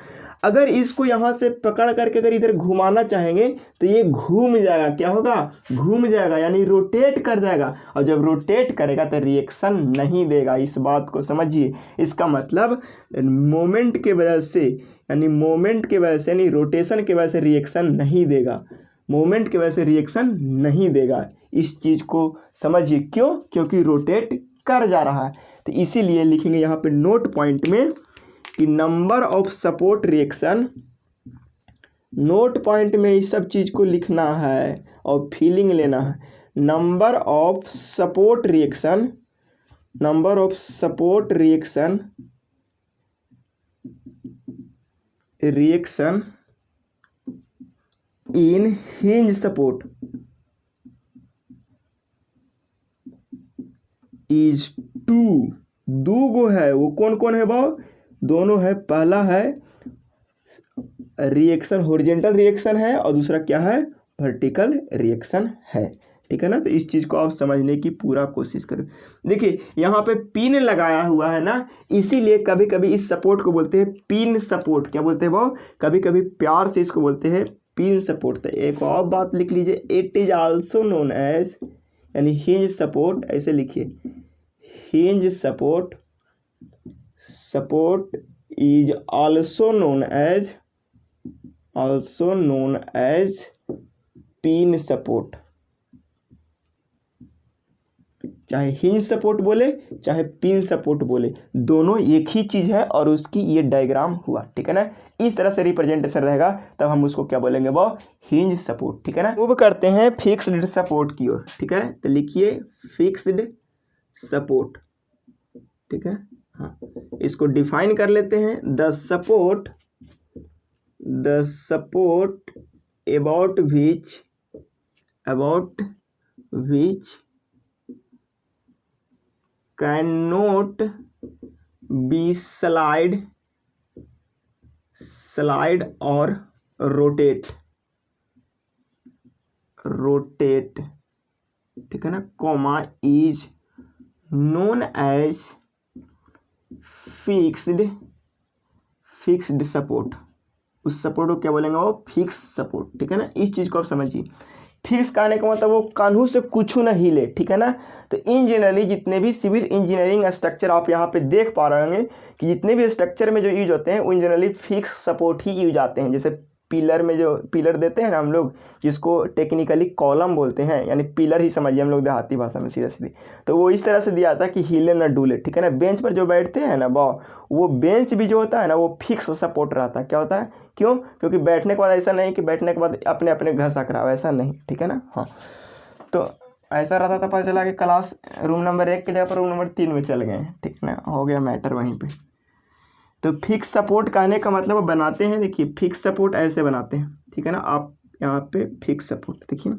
अगर इसको यहाँ से पकड़ करके अगर इधर घुमाना चाहेंगे तो ये घूम जाएगा, क्या होगा? घूम जाएगा, यानी रोटेट कर जाएगा, और जब रोटेट करेगा तो रिएक्शन नहीं देगा। इस बात को समझिए, इसका मतलब मोमेंट के वजह से, यानी मोमेंट के वजह से, यानी रोटेशन के वजह से रिएक्शन नहीं देगा, मोमेंट की वजह से रिएक्शन नहीं देगा। इस चीज़ को समझिए, क्यों? क्योंकि रोटेट कर जा रहा है। तो इसीलिए लिखेंगे यहाँ पे नोट पॉइंट में कि number of support reaction, note point में इस सब चीज़ को लिखना है और फीलिंग लेना है। Number of support reaction, number of support reaction in hinge support is 2, 2 गो है। वो कौन कौन है भाव? दोनों है। पहला है रिएक्शन, हॉरिजॉन्टल रिएक्शन है, और दूसरा क्या है? वर्टिकल रिएक्शन है। ठीक है ना। तो इस चीज़ को आप समझने की पूरा कोशिश करें। देखिए यहाँ पे पिन लगाया हुआ है ना, इसीलिए कभी कभी इस सपोर्ट को बोलते हैं पिन सपोर्ट। क्या बोलते हैं वो? कभी कभी प्यार से इसको बोलते हैं पिन सपोर्ट। तो एक और बात लिख लीजिए, it is also known as यानी हिंज सपोर्ट, ऐसे लिखिए, hinge support, support is also known as pin support. चाहे हिंज सपोर्ट बोले चाहे पिन सपोर्ट बोले, दोनों एक ही चीज है और उसकी ये डायग्राम हुआ, ठीक है ना। इस तरह से रिप्रेजेंटेशन रहेगा, तब हम उसको क्या बोलेंगे, वो हिंज सपोर्ट, ठीक है ना। मूव करते हैं फिक्स्ड सपोर्ट की ओर, ठीक है। तो लिखिए फिक्स्ड सपोर्ट, ठीक है। हाँ, इसको डिफाइन कर लेते हैं। The support about which cannot be slide or rotate, ठीक है ना, comma is known as fixed support. उस सपोर्ट को क्या बोलेंगे, वो फिक्स सपोर्ट, ठीक है ना। इस चीज को आप समझिए। फिक्स कहने का मतलब वो कानून से कुछ न हिले, ठीक है ना। तो इन जनरली जितने भी सिविल इंजीनियरिंग स्ट्रक्चर आप यहाँ पे देख पा रहे होंगे कि जितने भी स्ट्रक्चर में जो यूज होते हैं वो जनरली फिक्स सपोर्ट ही यूज आते हैं। जैसे पिलर में जो पिलर देते हैं ना हम लोग, जिसको टेक्निकली कॉलम बोलते हैं, यानी पिलर ही समझिए हम लोग देहाती भाषा में सीधा सीधी, तो वो इस तरह से दिया था कि हिले न डूले, ठीक है ना। बेंच पर जो बैठते हैं ना वो बेंच भी जो होता है ना वो फिक्स सपोर्ट रहता है। क्या होता है, क्यों? क्योंकि बैठने के बाद ऐसा नहीं कि बैठने के बाद अपने अपने घसा कराओ, ऐसा नहीं, ठीक है ना। हाँ, तो ऐसा रहता था, पता चला कि क्लास रूम नंबर 1 के जगह पर रूम नंबर 3 में चल गए, ठीक है ना, हो गया मैटर वहीं पे। तो फिक्स सपोर्ट कहने का मतलब बनाते हैं, देखिए फिक्स सपोर्ट ऐसे बनाते हैं, ठीक है ना। आप यहाँ पे फिक्स सपोर्ट देखिए,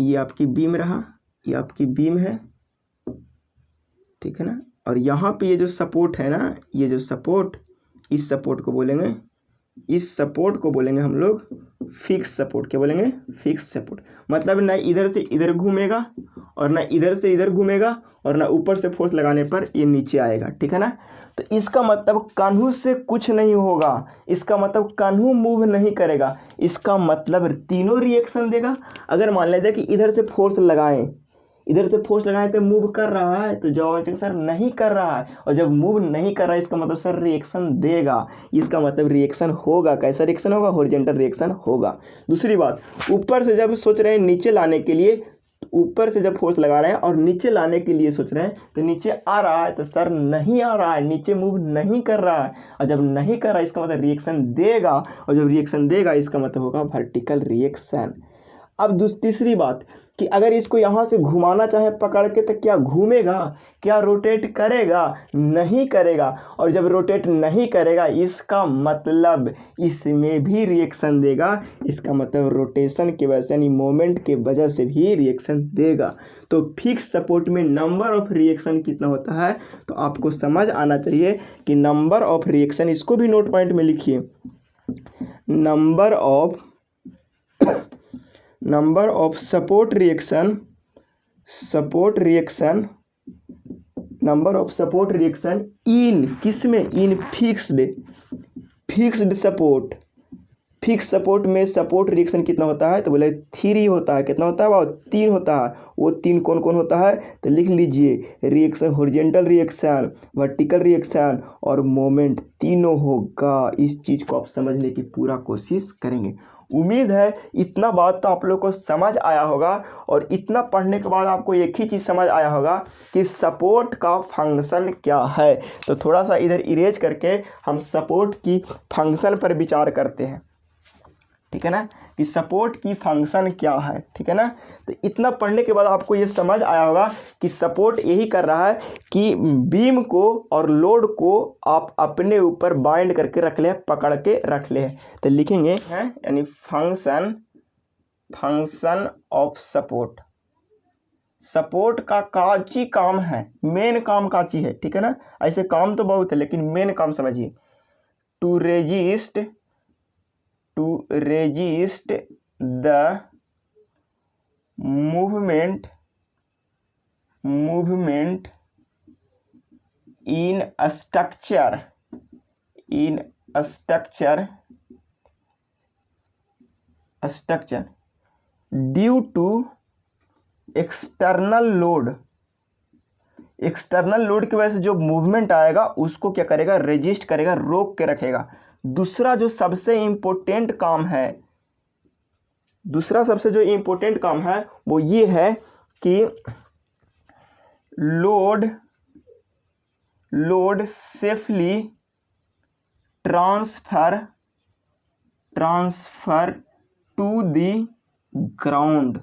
ये आपकी बीम रहा, ये आपकी बीम है, ठीक है ना। और यहाँ पे ये जो सपोर्ट है ना, ये जो सपोर्ट, इस सपोर्ट को बोलेंगे, इस सपोर्ट को बोलेंगे हम लोग फिक्स सपोर्ट। क्या बोलेंगे, फिक्स सपोर्ट। मतलब ना इधर से इधर घूमेगा और ना इधर से इधर घूमेगा और ना ऊपर से फोर्स लगाने पर ये नीचे आएगा, ठीक है ना। तो इसका मतलब कान्हू से कुछ नहीं होगा, इसका मतलब कान्हू मूव नहीं करेगा, इसका मतलब तीनों रिएक्शन देगा। अगर मान लीजिए कि इधर से फोर्स लगाएं, इधर से फोर्स लगाए तो मूव कर रहा है, तो जवाब सर नहीं कर रहा है। और जब मूव नहीं कर रहा है इसका मतलब सर रिएक्शन देगा, इसका मतलब रिएक्शन होगा। कैसा रिएक्शन होगा, हॉरिजॉन्टल रिएक्शन होगा। दूसरी बात, ऊपर से जब सोच रहे हैं नीचे लाने के लिए, ऊपर से जब फोर्स लगा रहे हैं और नीचे लाने के लिए सोच रहे हैं तो नीचे आ रहा है, तो सर नहीं आ रहा है, नीचे मूव नहीं कर रहा है। और जब नहीं कर रहा है इसका मतलब रिएक्शन देगा, और जब रिएक्शन देगा इसका मतलब होगा वर्टिकल रिएक्शन। अब तीसरी बात कि अगर इसको यहाँ से घुमाना चाहे पकड़ के, तो क्या घूमेगा, क्या रोटेट करेगा, नहीं करेगा। और जब रोटेट नहीं करेगा इसका मतलब इसमें भी रिएक्शन देगा, इसका मतलब रोटेशन की वजह से यानी मोमेंट के वजह से भी रिएक्शन देगा। तो फिक्स सपोर्ट में नंबर ऑफ रिएक्शन कितना होता है, तो आपको समझ आना चाहिए कि नंबर ऑफ रिएक्शन, इसको भी नोट पॉइंट में लिखिए, number of support reaction, number of support reaction इन किसमें, in fixed support. Fix support में सपोर्ट रिएक्शन कितना होता है, तो बोले 3 होता है। कितना होता है, वो 3 होता है। वो 3 कौन कौन होता है, तो लिख लीजिए, reaction, horizontal reaction, vertical reaction और मोमेंट, तीनों होगा। इस चीज़ को आप समझने की पूरा कोशिश करेंगे। उम्मीद है इतना बात तो आप लोग को समझ आया होगा, और इतना पढ़ने के बाद आपको एक ही चीज़ समझ आया होगा कि सपोर्ट का फंक्शन क्या है। तो थोड़ा सा इधर इरेज करके हम सपोर्ट की फंक्शन पर विचार करते हैं, ठीक है ना, कि सपोर्ट की फंक्शन क्या है, ठीक है ना। तो इतना पढ़ने के बाद आपको ये समझ आया होगा कि सपोर्ट यही कर रहा है कि बीम को और लोड को आप अपने ऊपर बाइंड करके रख ले, पकड़ के रख ले। तो लिखेंगे हैं यानी फंक्शन ऑफ सपोर्ट। सपोर्ट का काची काम है, मेन काम काची है, ठीक है ना। ऐसे काम तो बहुत है लेकिन मेन काम समझिए, to resist the movement in a structure due to external load, external load की वजह से जो मूवमेंट आएगा उसको क्या करेगा, रेजिस्ट करेगा, रोक के रखेगा। दूसरा जो सबसे इम्पोर्टेंट काम है, दूसरा सबसे जो इम्पोर्टेंट काम है वो ये है कि load safely transfer to the ground,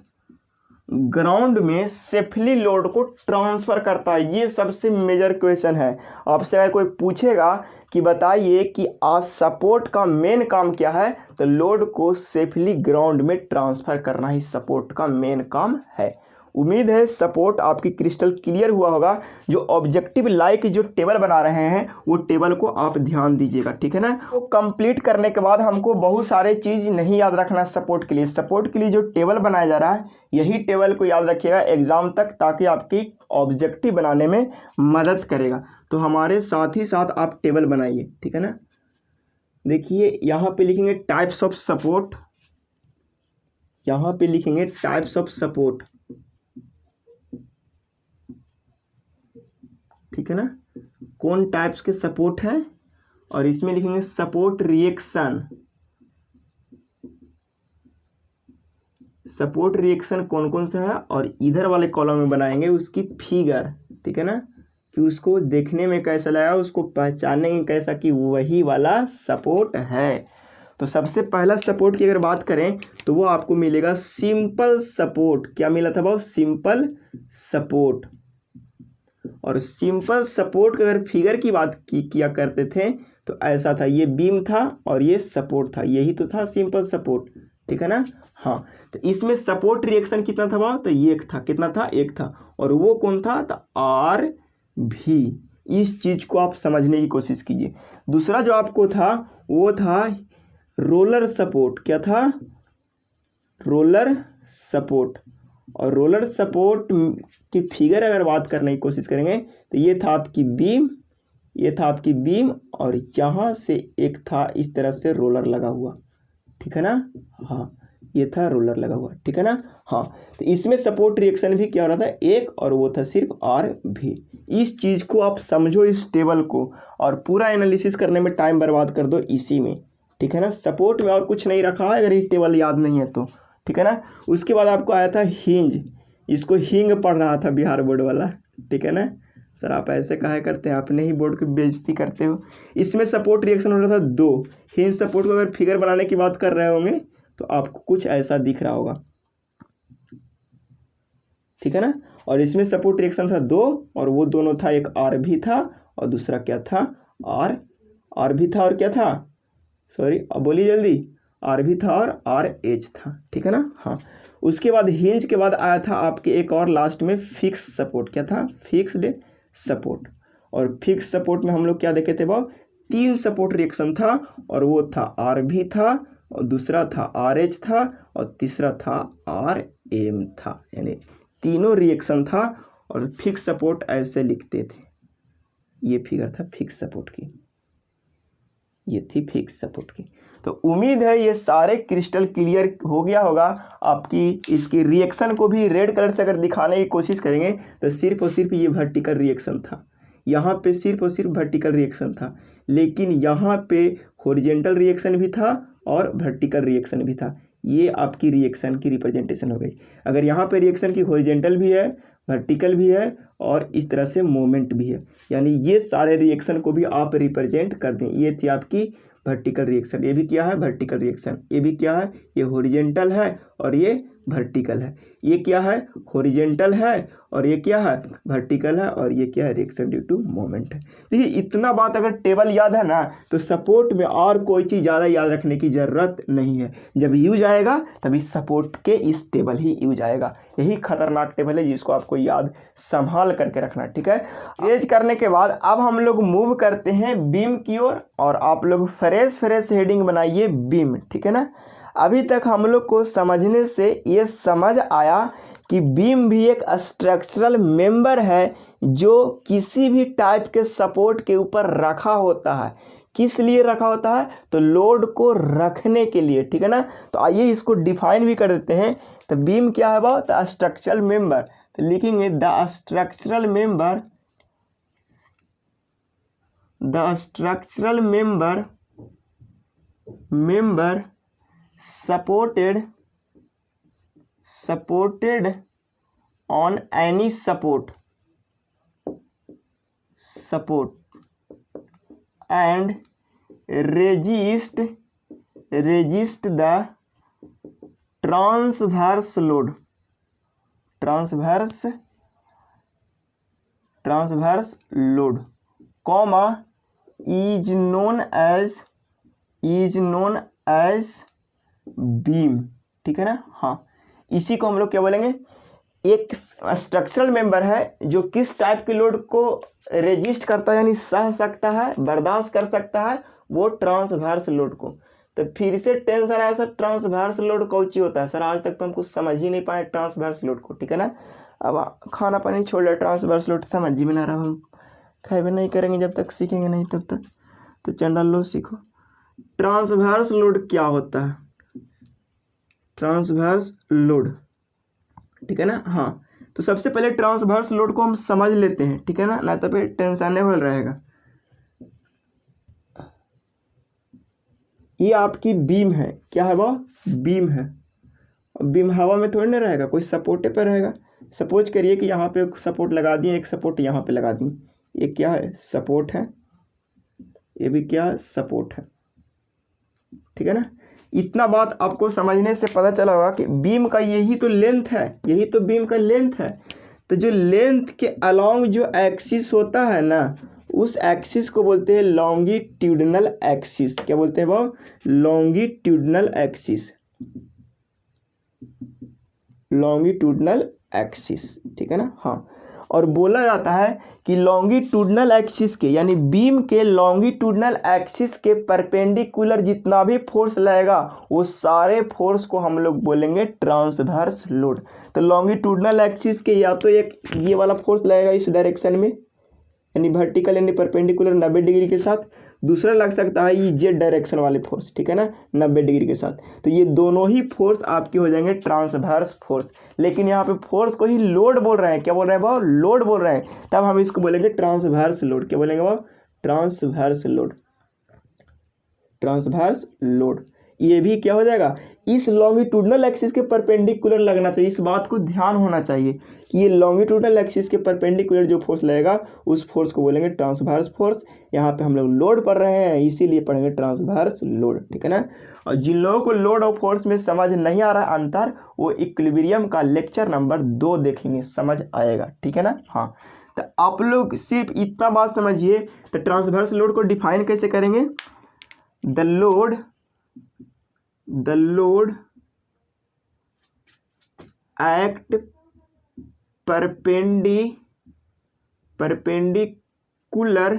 ground में सेफली लोड को ट्रांसफर करता है। ये सबसे मेजर क्वेश्चन है। आपसे अगर कोई पूछेगा कि बताइए कि आज सपोर्ट का मेन काम क्या है, तो लोड को सेफली ग्राउंड में ट्रांसफर करना ही सपोर्ट का मेन काम है। उम्मीद है सपोर्ट आपकी क्रिस्टल क्लियर हुआ होगा। जो ऑब्जेक्टिव लाइक जो टेबल बना रहे हैं वो टेबल को आप ध्यान दीजिएगा, ठीक है ना। तो कंप्लीट करने के बाद हमको बहुत सारे चीज़ नहीं याद रखना सपोर्ट के लिए। सपोर्ट के लिए जो टेबल बनाया जा रहा है यही टेबल को याद रखिएगा एग्जाम तक, ताकि आपकी ऑब्जेक्टिव बनाने में मदद करेगा। तो हमारे साथ ही साथ आप टेबल बनाइए, ठीक है ना। देखिए यहाँ पे लिखेंगे टाइप्स ऑफ सपोर्ट, यहाँ पे लिखेंगे टाइप्स ऑफ सपोर्ट, ठीक है ना, कौन टाइप्स के सपोर्ट है। और इसमें लिखेंगे सपोर्ट रिएक्शन, सपोर्ट रिएक्शन कौन कौन सा है, और इधर वाले कॉलम में बनाएंगे उसकी फिगर, ठीक है ना, कि उसको देखने में कैसा लगा, उसको पहचानेंगे कैसा कि वही वाला सपोर्ट है। तो सबसे पहला सपोर्ट की अगर बात करें तो वो आपको मिलेगा सिंपल सपोर्ट। क्या मिला था भाव, सिंपल सपोर्ट। और सिंपल सपोर्ट की अगर फिगर की बात किया करते थे तो ऐसा था, ये बीम था और ये सपोर्ट था, यही तो था सिंपल सपोर्ट, ठीक है ना। हाँ, तो इसमें सपोर्ट रिएक्शन कितना था भाव, तो ये एक था, कितना था, एक था। और वो कौन था, तो आर भी। इस चीज को आप समझने की कोशिश कीजिए। दूसरा जो आपको था वो था रोलर सपोर्ट। क्या था, रोलर सपोर्ट। और रोलर सपोर्ट की फिगर अगर बात करने की कोशिश करेंगे तो ये था आपकी बीम, ये था आपकी बीम, और यहाँ से एक था इस तरह से रोलर लगा हुआ, ठीक है ना। हाँ, ये था रोलर लगा हुआ, ठीक है ना। हाँ, तो इसमें सपोर्ट रिएक्शन भी क्या हो रहा था, एक, और वो था सिर्फ आर भी। इस चीज़ को आप समझो, इस टेबल को, और पूरा एनालिसिस करने में टाइम बर्बाद कर दो इसी में, ठीक है ना। सपोर्ट में और कुछ नहीं रखा है अगर ये टेबल याद नहीं है तो, ठीक है ना। उसके बाद आपको आया था हिंज, इसको हिंग पढ़ रहा था बिहार बोर्ड वाला, ठीक है ना। सर आप ऐसे कहा करते हैं, आपने ही बोर्ड की बेइज्जती करते हो। इसमें सपोर्ट रिएक्शन हो रहा था 2। हिंज सपोर्ट को अगर फिगर बनाने की बात कर रहे होंगे तो आपको कुछ ऐसा दिख रहा होगा, ठीक है ना। और इसमें सपोर्ट रिएक्शन था 2, और वो दोनों था, एक आर भी था और दूसरा क्या था, आर भी था, और क्या था, सॉरी अब बोलिए जल्दी, आर भी था और आर एच था, ठीक है ना। हाँ, उसके बाद हिंज के बाद आया था आपके एक और लास्ट में फिक्स सपोर्ट। क्या था, फिक्स्ड सपोर्ट। और फिक्स सपोर्ट में हम लोग क्या देखे थे, वो 3 सपोर्ट रिएक्शन था, और वो था आर भी था, और दूसरा था आर एच था, और तीसरा था आर एम था, यानी तीनों रिएक्शन था। और फिक्स सपोर्ट ऐसे लिखते थे, ये फिगर था फिक्स सपोर्ट की, ये थी फिक्स सपोर्ट की। तो उम्मीद है ये सारे क्रिस्टल क्लियर हो गया होगा आपकी। इसकी रिएक्शन को भी रेड कलर से अगर दिखाने की कोशिश करेंगे तो सिर्फ और सिर्फ ये वर्टिकल रिएक्शन था, यहाँ पे सिर्फ और सिर्फ वर्टिकल रिएक्शन था, लेकिन यहाँ पे हॉरिजेंटल रिएक्शन भी था और वर्टिकल रिएक्शन भी था। ये आपकी रिएक्शन की रिप्रेजेंटेशन हो गई। अगर यहाँ पे रिएक्शन की हॉरिजेंटल भी है, वर्टिकल भी है, और इस तरह से मोमेंट भी है, यानी ये सारे रिएक्शन को भी आप रिप्रेजेंट कर दें। ये थी आपकी वर्टिकल रिएक्शन, ये भी क्या है, वर्टिकल रिएक्शन, ये भी क्या है, ये हॉरिजेंटल है और ये वर्टिकल है, ये क्या है, हॉरिजेंटल है और ये क्या है, वर्टिकल है, और ये क्या है, रिएक्शन ड्यू टू मोमेंट है। देखिए इतना बात अगर टेबल याद है ना तो सपोर्ट में और कोई चीज़ ज़्यादा याद रखने की ज़रूरत नहीं है। जब यूज आएगा तभी सपोर्ट के इस टेबल ही यूज आएगा। यही खतरनाक टेबल है जिसको आपको याद संभाल करके रखना, ठीक है। रेज करने के बाद अब हम लोग मूव करते हैं बीम की ओर, और आप लोग फ्रेश हेडिंग बनाइए बीम, ठीक है ना। अभी तक हम लोग को समझने से ये समझ आया कि बीम भी एक स्ट्रक्चरल मेंबर है जो किसी भी टाइप के सपोर्ट के ऊपर रखा होता है। किस लिए रखा होता है? तो लोड को रखने के लिए, ठीक है ना। तो आइए इसको डिफाइन भी कर देते हैं। तो बीम क्या है बाबू? The structural member. तो लिखेंगे the structural member, the structural member supported on any support and resist the transverse load, comma is known as beam, ठीक है ना। हाँ, इसी को हम लोग क्या बोलेंगे? एक स्ट्रक्चरल मेंबर है जो किस टाइप के लोड को रेजिस्ट करता है, यानी सह सकता है, बर्दाश्त कर सकता है, वो ट्रांसवर्स लोड को। तो फिर से टेंशन आया सर, ट्रांसवर्स लोड कौची होता है? सर आज तक तो हम कुछ समझ ही नहीं पाए ट्रांसवर्स लोड को, ठीक है ना। अब खाना पानी छोड़ ले, ट्रांसवर्स लोड समझ ही में ना रहा, हम खाए नहीं करेंगे जब तक सीखेंगे नहीं तब तक। तो चंडा लो सीखो, ट्रांसवर्स लोड क्या होता है? ट्रांसवर्स लोड, ठीक है ना। हाँ, तो सबसे पहले ट्रांसवर्स लोड को हम समझ लेते हैं, ठीक है ना तो फिर टेंशन नहीं रहेगा। ये आपकी बीम है, क्या है वो? बीम है। बीम हवा में थोड़ी ना रहेगा, कोई सपोर्टे पर रहेगा। सपोज करिए कि यहाँ पे सपोर्ट लगा दिए, एक सपोर्ट यहाँ पे लगा दी, ये क्या है? सपोर्ट है, ये भी क्या है? सपोर्ट है, ठीक है ना। इतना बात आपको समझने से पता चला होगा कि बीम का यही तो लेंथ है, यही तो बीम का लेंथ है। तो जो लेंथ के अलोंग जो एक्सिस होता है ना, उस एक्सिस को बोलते हैं लॉन्गिट्यूडनल एक्सिस। क्या बोलते हैं वो? लॉन्गिट्यूडनल एक्सिस, लॉन्गिट्यूडनल एक्सिस, ठीक है ना। हाँ, और बोला जाता है कि लॉन्गिट्यूडनल एक्सिस के, यानी बीम के लॉन्गिट्यूडनल एक्सिस के परपेंडिकुलर जितना भी फोर्स लगेगा, वो सारे फोर्स को हम लोग बोलेंगे ट्रांसवर्स लोड। तो लॉन्गिट्यूडनल एक्सिस के या तो एक ये वाला फोर्स लगेगा इस डायरेक्शन में, यानी वर्टिकल यानी परपेंडिकुलर 90 डिग्री के साथ, दूसरा लग सकता है ये जेड डायरेक्शन वाले फोर्स, ठीक है ना, 90 डिग्री के साथ। तो ये दोनों ही फोर्स आपके हो जाएंगे ट्रांसवर्स फोर्स। लेकिन यहाँ पे फोर्स को ही लोड बोल रहे हैं, क्या बोल रहे हैं भाव? लोड बोल रहे हैं, तब हम इसको बोलेंगे ट्रांसवर्स लोड। क्या बोलेंगे भाव? Transverse load, transverse load. ये भी क्या हो जाएगा? इस लॉन्गिट्यूडनल एक्सिस के परपेंडिकुलर लगना चाहिए। इस बात को ध्यान होना चाहिए कि ये लॉन्गिट्यूडनल एक्सिस के परपेंडिकुलर जो फोर्स लगेगा, उस फोर्स को बोलेंगे ट्रांसवर्स फोर्स। यहाँ पे हम लोग लोड पढ़ रहे हैं, इसीलिए पढ़ेंगे ट्रांसवर्स लोड, ठीक है ना। और जिन लोगों को लोड और फोर्स में समझ नहीं आ रहा अंतर, वो इक्विलिब्रियम का लेक्चर नंबर 2 देखेंगे, समझ आएगा, ठीक है ना। हाँ, तो आप लोग सिर्फ इतना बात समझिए। तो ट्रांसवर्स लोड को डिफाइन कैसे करेंगे? The load act perpendicular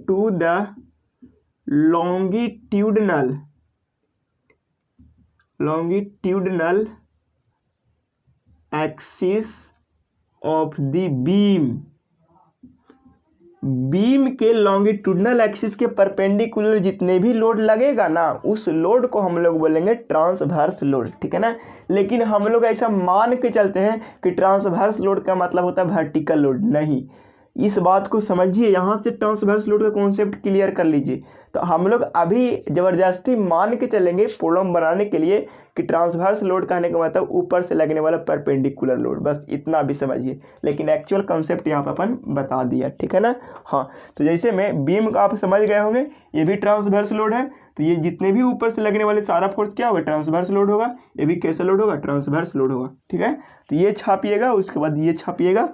to the longitudinal axis of the beam। Beam के लॉन्गिट्यूडनल एक्सिस के परपेंडिकुलर जितने भी लोड लगेगा ना, उस लोड को हम लोग बोलेंगे ट्रांसवर्स लोड, ठीक है ना। लेकिन हम लोग ऐसा मान के चलते हैं कि ट्रांसवर्स लोड का मतलब होता है वर्टिकल लोड। नहीं, इस बात को समझिए, यहाँ से ट्रांसवर्स लोड का कॉन्सेप्ट क्लियर कर लीजिए। तो हम लोग अभी ज़बरदस्ती मान के चलेंगे प्रॉब्लम बनाने के लिए कि ट्रांसवर्स लोड कहने का मतलब ऊपर से लगने वाला परपेंडिकुलर लोड, बस इतना भी समझिए। लेकिन एक्चुअल कंसेप्ट यहाँ पर अपन बता दिया, ठीक है ना। हाँ, तो जैसे में बीम का आप समझ गए होंगे, ये भी ट्रांसवर्स लोड है। तो ये जितने भी ऊपर से लगने वाले सारा फोर्स क्या होगा? ट्रांसवर्स लोड होगा। ये भी कैसा लोड होगा? ट्रांसवर्स लोड होगा, ठीक है। तो ये छापिएगा, उसके बाद ये छापिएगा।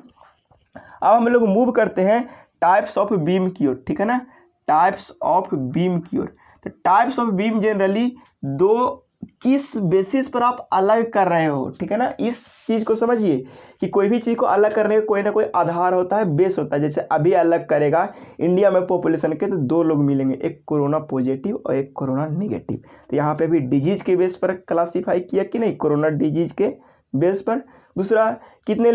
अब हम लोग मूव करते हैं टाइप्स ऑफ बीम की ओर, ठीक है ना। टाइप्स ऑफ बीम की ओर। तो टाइप्स ऑफ बीम जनरली दो किस बेसिस पर आप अलग कर रहे हो, ठीक है ना। इस चीज़ को समझिए कि कोई भी चीज़ को अलग करने का कोई ना कोई आधार होता है, बेस होता है। जैसे अभी अलग करेगा इंडिया में पॉपुलेशन के, तो 2 लोग मिलेंगे, एक कोरोना पॉजिटिव और एक कोरोना नेगेटिव। तो यहाँ पे भी डिजीज के बेस पर क्लासीफाई किया कि नहीं, कोरोना डिजीज के बेस पर। दूसरा कितने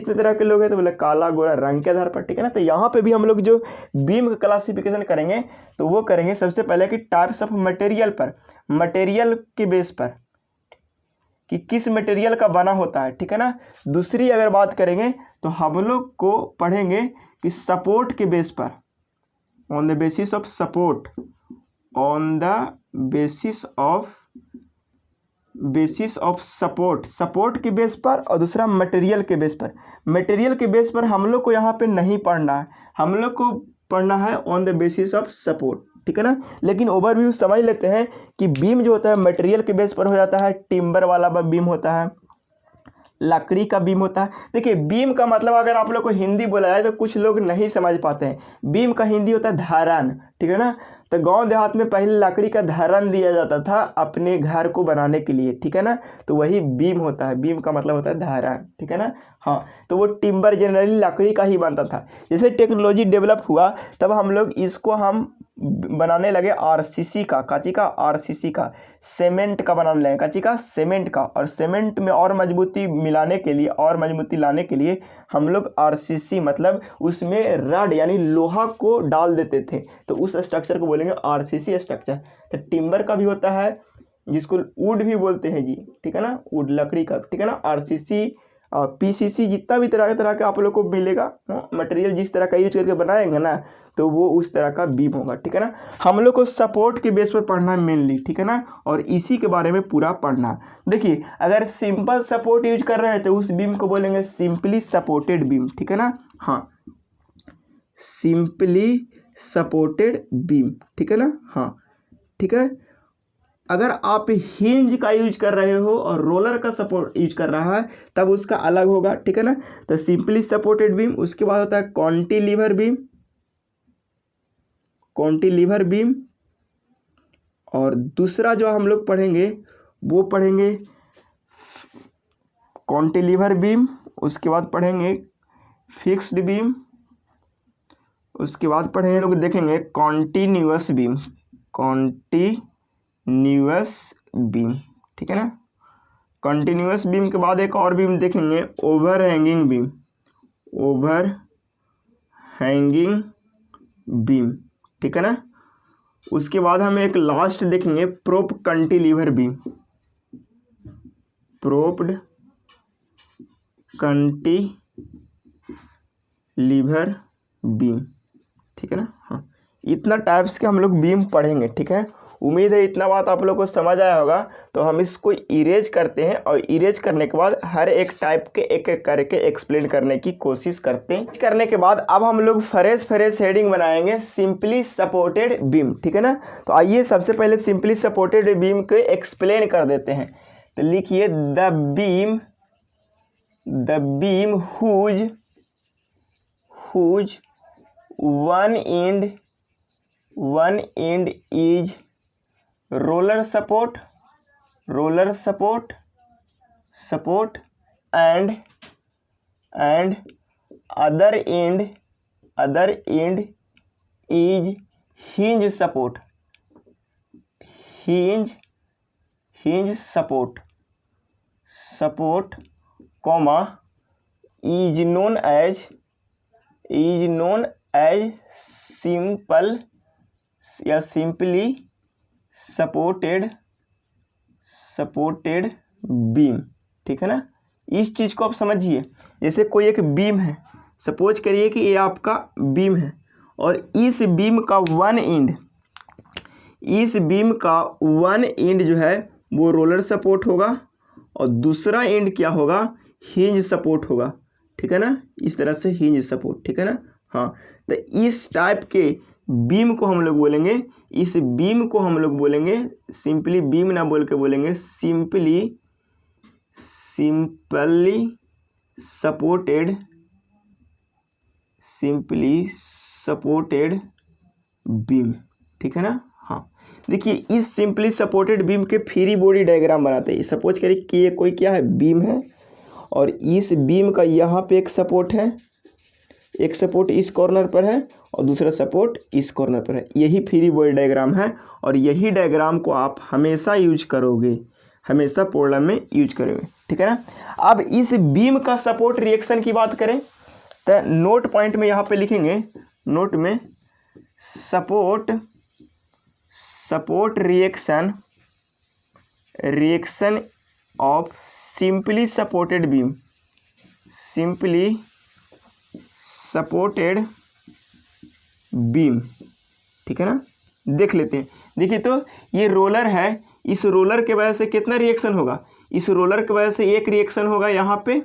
तरह के लोग हैं, तो बोले काला गोरा रंग के आधार पर, ठीक है ना। तो यहाँ पे भी हम लोग जो बीम का क्लासिफिकेशन करेंगे तो वो करेंगे सबसे पहले कि टाइप्स ऑफ मटेरियल पर, मटेरियल के बेस पर कि किस मटेरियल का बना होता है, ठीक है ना। दूसरी अगर बात करेंगे तो हम लोग को पढ़ेंगे कि सपोर्ट के बेस पर, on the basis of support, on the basis of support के बेस पर, और दूसरा मटेरियल के बेस पर। मटेरियल के बेस पर हम लोग को यहाँ पे नहीं पढ़ना है, हम लोग को पढ़ना है on the basis of support, ठीक है ना। लेकिन ओवरव्यू समझ लेते हैं कि बीम जो होता है मटेरियल के बेस पर हो जाता है, टिम्बर वाला बीम होता है, लकड़ी का बीम होता है। देखिए बीम का मतलब अगर आप लोग को हिंदी बोला जाए तो कुछ लोग नहीं समझ पाते हैं। बीम का हिंदी होता है धरान, ठीक है ना। तो गांव देहात में पहले लकड़ी का धरान दिया जाता था अपने घर को बनाने के लिए, ठीक है ना। तो वही बीम होता है, बीम का मतलब होता है धरान, ठीक है ना। हाँ, तो वो टिम्बर जनरली लकड़ी का ही बनता था। जैसे टेक्नोलॉजी डेवलप हुआ तब हम लोग इसको हम बनाने लगे आरसीसी का, कांची का, आरसीसी का, सीमेंट का बनाने लगे, कांची का, सीमेंट का। और सीमेंट में और मजबूती मिलाने के लिए, और मजबूती लाने के लिए हम लोग आरसीसी मतलब उसमें रड यानी लोहा को डाल देते थे, तो उस स्ट्रक्चर को बोलेंगे आरसीसी स्ट्रक्चर। तो टिम्बर का भी होता है जिसको वुड भी बोलते हैं जी, ठीक है ना, वुड लकड़ी का, ठीक है ना। आरसीसी, पीसीसी, जितना भी तरह के आप लोग को मिलेगा मटेरियल, जिस तरह का यूज करके बनाएंगे ना तो वो उस तरह का बीम होगा, ठीक है ना। हम लोग को सपोर्ट के बेस पर पढ़ना है मेनली, ठीक है ना, और इसी के बारे में पूरा पढ़ना। देखिए अगर सिंपल सपोर्ट यूज कर रहे हैं तो उस बीम को बोलेंगे सिंपली सपोर्टेड बीम, ठीक है ना। हाँ, सिंपली सपोर्टेड बीम, ठीक है ना। हाँ, ठीक है। अगर आप हिंज का यूज कर रहे हो और रोलर का सपोर्ट यूज कर रहा है तब उसका अलग होगा, ठीक है ना। तो सिंपली सपोर्टेड बीम, उसके बाद होता है कॉन्टिलीवर बीम, कॉन्टिलीवर बीम। और दूसरा जो हम लोग पढ़ेंगे वो पढ़ेंगे कॉन्टिलीवर बीम, उसके बाद पढ़ेंगे फिक्स्ड बीम, उसके बाद पढ़ेंगे लोग देखेंगे कॉन्टिन्यूअस बीम, कॉन्टिन्यूअस बीम, ठीक है ना। कंटिन्यूअस बीम के बाद एक और बीम देखेंगे over hanging beam, over hanging beam, ठीक है ना। उसके बाद हम एक लास्ट देखेंगे प्रोप कंटिलीवर बीम, प्रोप्ड कंटिलीवर बीम, ठीक है ना। हाँ, इतना टाइप्स के हम लोग बीम पढ़ेंगे, ठीक है। उम्मीद है इतना बात आप लोग को समझ आया होगा। तो हम इसको इरेज करते हैं और इरेज करने के बाद हर एक टाइप के एक एक करके एक्सप्लेन करने की कोशिश करते हैं। करने के बाद अब हम लोग फ्रेश हेडिंग बनाएंगे सिंपली सपोर्टेड बीम, ठीक है ना। तो आइए सबसे पहले सिंपली सपोर्टेड बीम को एक्सप्लेन कर देते हैं। तो लिखिए the beam whose one end is roller support and other end is hinge support, comma is known as simple या simply सपोर्टेड बीम, ठीक है ना। इस चीज़ को आप समझिए। जैसे कोई एक बीम है, सपोज करिए कि ये आपका बीम है और इस बीम का वन एंड जो है वो रोलर सपोर्ट होगा और दूसरा एंड क्या होगा, हिंज सपोर्ट होगा, ठीक है ना। इस तरह से हिंज सपोर्ट, ठीक है ना। हाँ, तो इस टाइप के बीम को हम लोग बोलेंगे, इस बीम को हम लोग बोलेंगे, सिंपली बीम ना बोल के बोलेंगे सिंपली सपोर्टेड बीम, ठीक है ना। हाँ, देखिए इस सिंपली सपोर्टेड बीम के फ्री बॉडी डायग्राम बनाते हैं। सपोज करिए कि ये कोई क्या है, बीम है और इस बीम का यहाँ पे एक सपोर्ट है, एक सपोर्ट इस कॉर्नर पर है और दूसरा सपोर्ट इस कॉर्नर पर है। यही फ्री बॉडी डायग्राम है और यही डायग्राम को आप हमेशा यूज करोगे, हमेशा प्रॉब्लम में यूज करोगे, ठीक है ना। अब इस बीम का सपोर्ट रिएक्शन की बात करें तो नोट पॉइंट में यहाँ पे लिखेंगे, नोट में support reaction of simply supported beam, ठीक है ना। देख लेते हैं, देखिए तो ये रोलर है, इस रोलर के वजह से कितना रिएक्शन होगा, इस रोलर की वजह से एक रिएक्शन होगा यहाँ पे।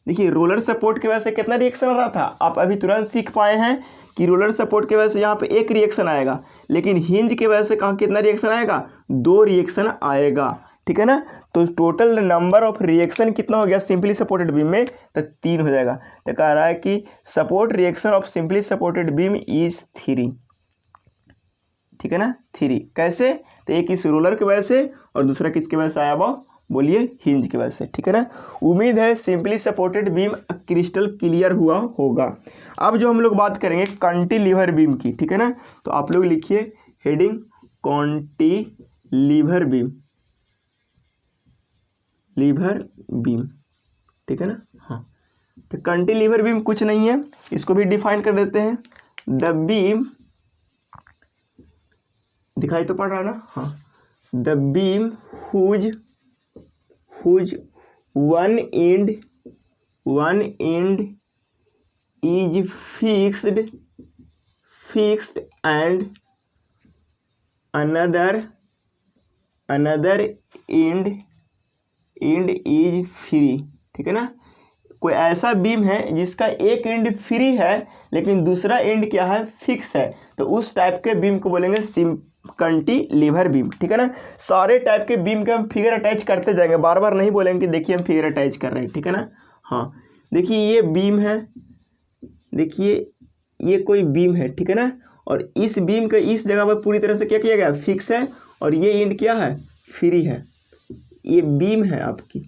देखिए रोलर सपोर्ट की वजह से कितना रिएक्शन हो रहा था, आप अभी तुरंत सीख पाए हैं कि रोलर सपोर्ट की वजह से यहाँ पे एक रिएक्शन आएगा, लेकिन हिंज की वजह से कहाँ कितना रिएक्शन आएगा, 2 रिएक्शन आएगा, ठीक है ना। तो टोटल नंबर ऑफ रिएक्शन कितना हो गया सिंपली सपोर्टेड बीम में, तो 3 हो जाएगा। तो कह रहा है कि support reaction of simply supported beam is 3, ठीक है ना, 3। कैसे, तो एक इस रोलर की वजह से और दूसरा किसकी वजह से आया वो, बोलिए हिंज की वजह से, ठीक है ना। उम्मीद है simply supported beam crystal clear हुआ होगा। अब जो हम लोग बात करेंगे कैंटिलीवर बीम की, ठीक है ना, तो आप लोग लिखिए हेडिंग कैंटिलीवर बीम, ठीक है ना। हाँ, तो कैंटिलीवर बीम कुछ नहीं है, इसको भी डिफाइन कर देते हैं। द बीम, दिखाई तो पड़ रहा है ना, हाँ, the beam whose one end is fixed and another end is free, ठीक है ना। कोई ऐसा बीम है जिसका एक एंड फ्री है लेकिन दूसरा एंड क्या है, फिक्स है, तो उस टाइप के बीम को बोलेंगे कैंटिलीवर बीम, ठीक है ना। सारे टाइप के बीम के हम फिगर अटैच करते जाएंगे, बार बार नहीं बोलेंगे कि देखिए हम फिगर अटैच कर रहे हैं, ठीक है ना। हाँ, देखिए ये बीम है, देखिए ये कोई बीम है, ठीक है ना, और इस बीम के इस जगह पर पूरी तरह से क्या किया गया, फिक्स है, और ये एंड क्या है, फ्री है। ये बीम है आपकी,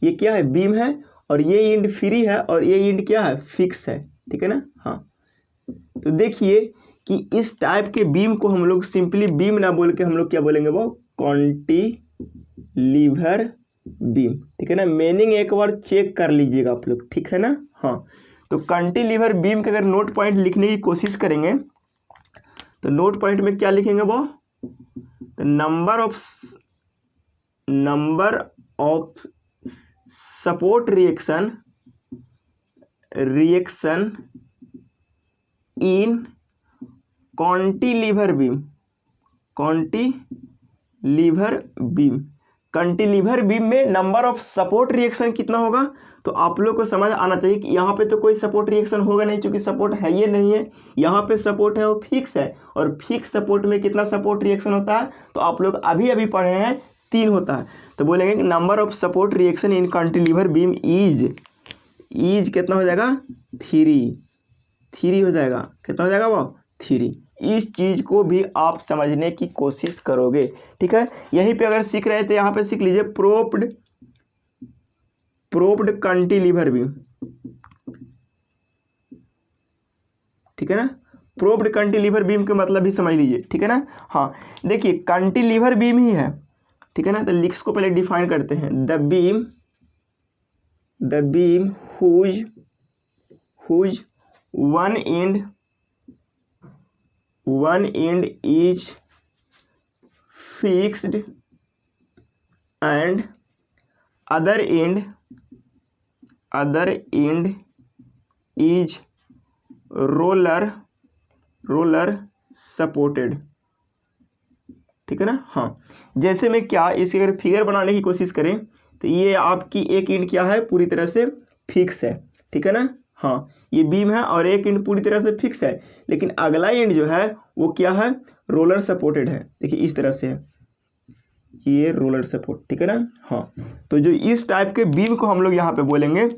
ये क्या है, बीम है, और ये एंड फ्री है, और ये एंड क्या है, फिक्स है, ठीक है ना। हाँ, तो देखिए कि इस टाइप के बीम को हम लोग सिंपली बीम ना बोल के हम लोग क्या बोलेंगे, वो कैंटिलीवर बीम, ठीक है ना। मीनिंग एक बार चेक कर लीजिएगा आप लोग, ठीक है ना। हाँ, तो कैंटिलीवर बीम के अगर नोट पॉइंट लिखने की कोशिश करेंगे तो नोट पॉइंट में क्या लिखेंगे, वो तो number of support reaction in cantilever beam में नंबर ऑफ सपोर्ट रिएक्शन कितना होगा, तो आप लोग को समझ आना चाहिए कि यहाँ पे तो कोई सपोर्ट रिएक्शन होगा नहीं, क्योंकि सपोर्ट है ये नहीं है, यहाँ पे सपोर्ट है वो फिक्स है, और फिक्स सपोर्ट में कितना सपोर्ट रिएक्शन होता है, तो आप लोग अभी पढ़े हैं 3 होता है। तो बोलेंगे कि number of support reaction in cantilever beam is कितना हो जाएगा, 3 हो जाएगा, कितना हो जाएगा वो, 3। इस चीज़ को भी आप समझने की कोशिश करोगे, ठीक है। यहीं पे अगर सीख रहे थे यहाँ पे सीख लीजिए प्रोप्ड कैंटिलीवर बीम, ठीक है ना। प्रोप्ड कैंटिलीवर बीम के मतलब भी समझ लीजिए, ठीक है ना। हाँ, देखिए कैंटिलीवर बीम ही है, ठीक है ना। तो लिक्स को पहले डिफाइन करते हैं, the beam whose one end is fixed and other end is roller supported, ठीक है ना। हाँ, जैसे में क्या, इसे अगर फिगर बनाने की कोशिश करें तो ये आपकी एक एंड क्या है, पूरी तरह से फिक्स है, ठीक है ना। हाँ, ये बीम है और एक एंड पूरी तरह से फिक्स है, लेकिन अगला एंड जो है वो क्या है, रोलर सपोर्टेड है। देखिए इस तरह से है, ये रोलर सपोर्ट, ठीक है ना। हाँ, तो जो इस टाइप के बीम को हम लोग यहाँ पे बोलेंगे,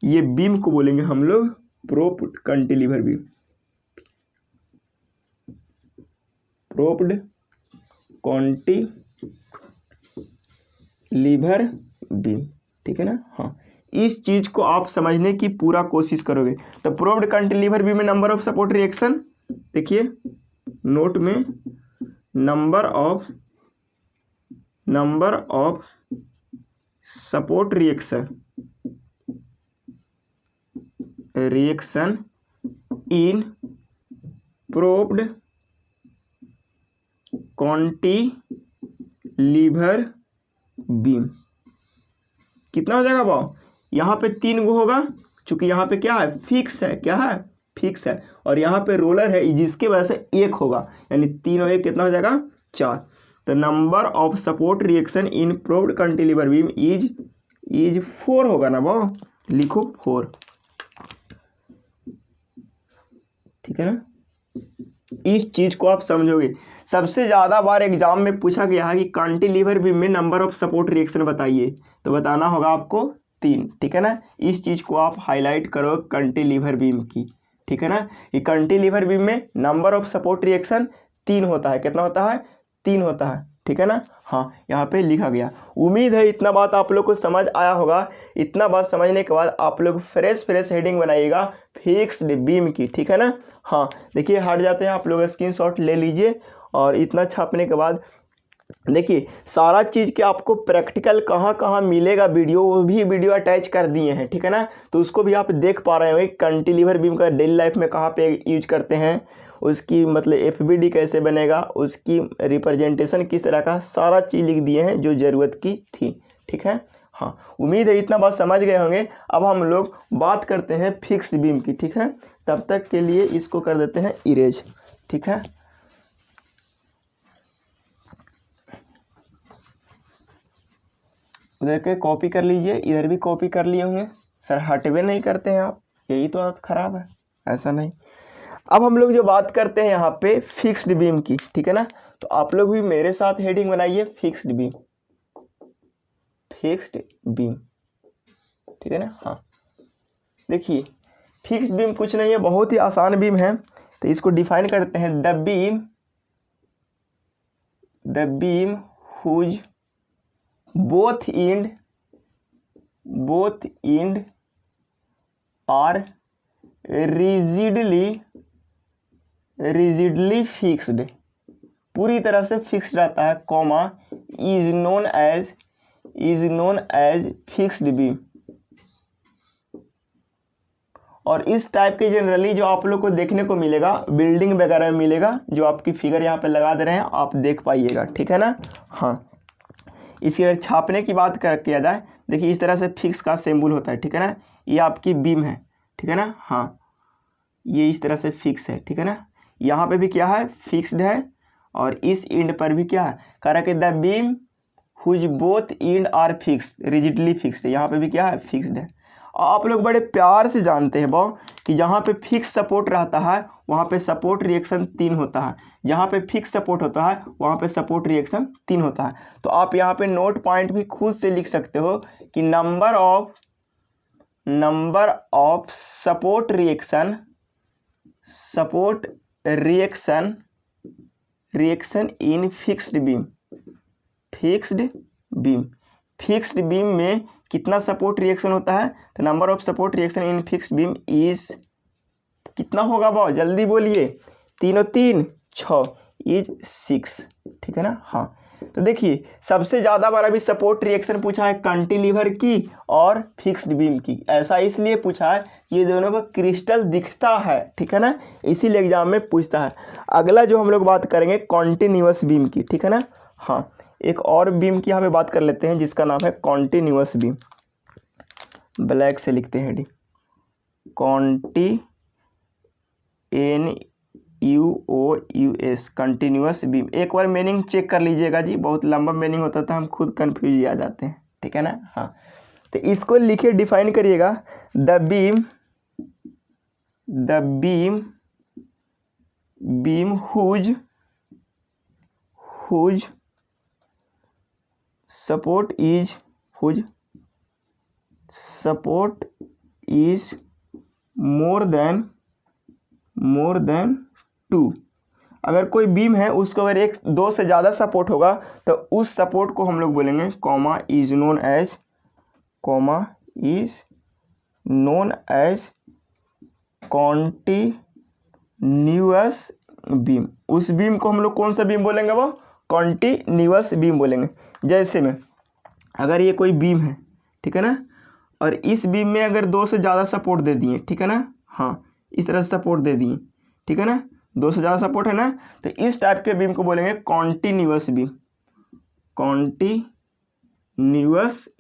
ये बीम को बोलेंगे हम लोग प्रोप्ड कैंटिलीवर बीम, प्रोप्ड कैंटिलीवर बीम, ठीक है ना। हाँ, इस चीज को आप समझने की पूरा कोशिश करोगे। तो प्रोप्ड कैंटिलीवर बीम में नंबर ऑफ सपोर्ट रिएक्शन, देखिए नोट में number of number of support reaction in propped cantilever beam. कितना हो जाएगा भाव, यहाँ पे 3 गो होगा, चूंकि यहाँ पे क्या है, फिक्स है, क्या है, फिक्स है, और यहाँ पे रोलर है जिसके वजह से 1 होगा, यानी 3 और 1 कितना हो जाएगा, 4। तो number of support reaction in probed cantilever beam is 4 होगा ना भाव, लिखो 4, ठीक है ना। इस चीज को आप समझोगे। सबसे ज्यादा बार एग्जाम में पूछा गया है कि कैंटिलीवर बीम में नंबर ऑफ सपोर्ट रिएक्शन बताइए, तो बताना होगा आपको 3, ठीक है ना। इस चीज को आप हाईलाइट करो कैंटिलीवर बीम की, ठीक है ना। ये कैंटिलीवर बीम में नंबर ऑफ सपोर्ट रिएक्शन 3 होता है, कितना होता है, 3 होता है, ठीक है ना। हाँ, यहाँ पे लिखा गया। उम्मीद है इतना बात आप लोग को समझ आया होगा। इतना बात समझने के बाद आप लोग फ्रेश हेडिंग बनाइएगा फिक्स्ड बीम की, ठीक है ना। हाँ, देखिए हट जाते हैं, आप लोग स्क्रीनशॉट ले लीजिए, और इतना छापने के बाद देखिए सारा चीज़ के आपको प्रैक्टिकल कहाँ कहाँ मिलेगा वीडियो, वो भी वीडियो अटैच कर दिए हैं, ठीक है ना। तो उसको भी आप देख पा रहे होंगे, कैंटिलीवर बीम का डेली लाइफ में कहाँ पे यूज करते हैं, उसकी मतलब एफबीडी कैसे बनेगा, उसकी रिप्रेजेंटेशन किस तरह का, सारा चीज़ लिख दिए हैं जो ज़रूरत की थी, ठीक है। हाँ, उम्मीद है इतना बात समझ गए होंगे। अब हम लोग बात करते हैं फिक्स्ड बीम की, ठीक है। तब तक के लिए इसको कर देते हैं इरेज, ठीक है। उधर के कॉपी कर लीजिए, इधर भी कॉपी कर लिए होंगे। सर हटवे नहीं करते हैं आप, यही तो आदत खराब है, ऐसा नहीं। अब हम लोग जो बात करते हैं यहाँ पे फिक्स्ड बीम की, ठीक है ना। तो आप लोग भी मेरे साथ हेडिंग बनाइए फिक्स्ड बीम, फिक्स्ड बीम, ठीक है ना। हाँ, देखिए फिक्स्ड बीम कुछ नहीं है, बहुत ही आसान बीम है। तो इसको डिफाइन करते हैं, the beam whose both end are rigidly fixed, पूरी तरह से फिक्स्ड रहता है, comma is known as fixed beam. और इस टाइप के जनरली जो आप लोग को देखने को मिलेगा बिल्डिंग वगैरह में मिलेगा, जो आपकी फिगर यहाँ पे लगा दे रहे हैं, आप देख पाइएगा, ठीक है ना। हाँ, इसकी अगर छापने की बात किया जाए, देखिए इस तरह से फिक्स का सिंबल होता है, ठीक है ना। ये आपकी बीम है, ठीक है ना। हाँ, ये इस तरह से फिक्स है, ठीक है ना। यहाँ पे भी क्या है, फिक्स्ड है, और इस एंड पर भी क्या है, कह रहा है कि the beam whose both end are fixed rigidly fixed, यहाँ पे भी क्या है, फिक्स्ड है। आप लोग बड़े प्यार से जानते हैं बाव कि जहाँ पे फिक्स सपोर्ट रहता है वहाँ पे सपोर्ट रिएक्शन 3 होता है, जहाँ पे फिक्स सपोर्ट होता है वहाँ पे सपोर्ट रिएक्शन 3 होता है। तो आप यहाँ पे नोट पॉइंट भी खुद से लिख सकते हो कि number of support reaction in fixed beam में कितना सपोर्ट रिएक्शन होता है। तो number of support reaction in fixed beam is कितना होगा भाव, जल्दी बोलिए, 3 और 3 6 इज 6, ठीक है ना। हाँ, तो देखिए सबसे ज़्यादा बार अभी सपोर्ट रिएक्शन पूछा है कैंटिलीवर की और फिक्स्ड बीम की। ऐसा इसलिए पूछा है कि ये दोनों का क्रिस्टल दिखता है, ठीक है ना, इसीलिए एग्जाम में पूछता है। अगला जो हम लोग बात करेंगे कॉन्टिन्यूअस बीम की, ठीक है ना। हाँ, एक और बीम की यहाँ पे बात कर लेते हैं जिसका नाम है कॉन्टिन्यूअस बीम। ब्लैक से लिखते हैं हेडिंग, NUOUS कंटिन्यूअस बीम। एक बार मीनिंग चेक कर लीजिएगा जी, बहुत लंबा मीनिंग होता था, हम खुद कंफ्यूज आ जाते हैं, ठीक है ना। हाँ, तो इसको लिखिए, डिफाइन करिएगा, the beam whose support is more than 2। अगर कोई बीम है उसको अगर 1-2 से ज़्यादा सपोर्ट होगा तो उस सपोर्ट को हम लोग बोलेंगे comma is known as continuous beam. उस बीम को हम लोग कौन सा बीम बोलेंगे, वो कॉन्टिन्यूअस बीम बोलेंगे। जैसे में अगर ये कोई बीम है, ठीक है ना, और इस बीम में अगर 2 से ज़्यादा सपोर्ट दे दिए, ठीक है ना, हाँ इस तरह से सपोर्ट दे दिए, ठीक है ना, 2 से ज़्यादा सपोर्ट है ना, तो इस टाइप के बीम को बोलेंगे कॉन्टिन्यूअस बीम, कॉन्टिन्यूअस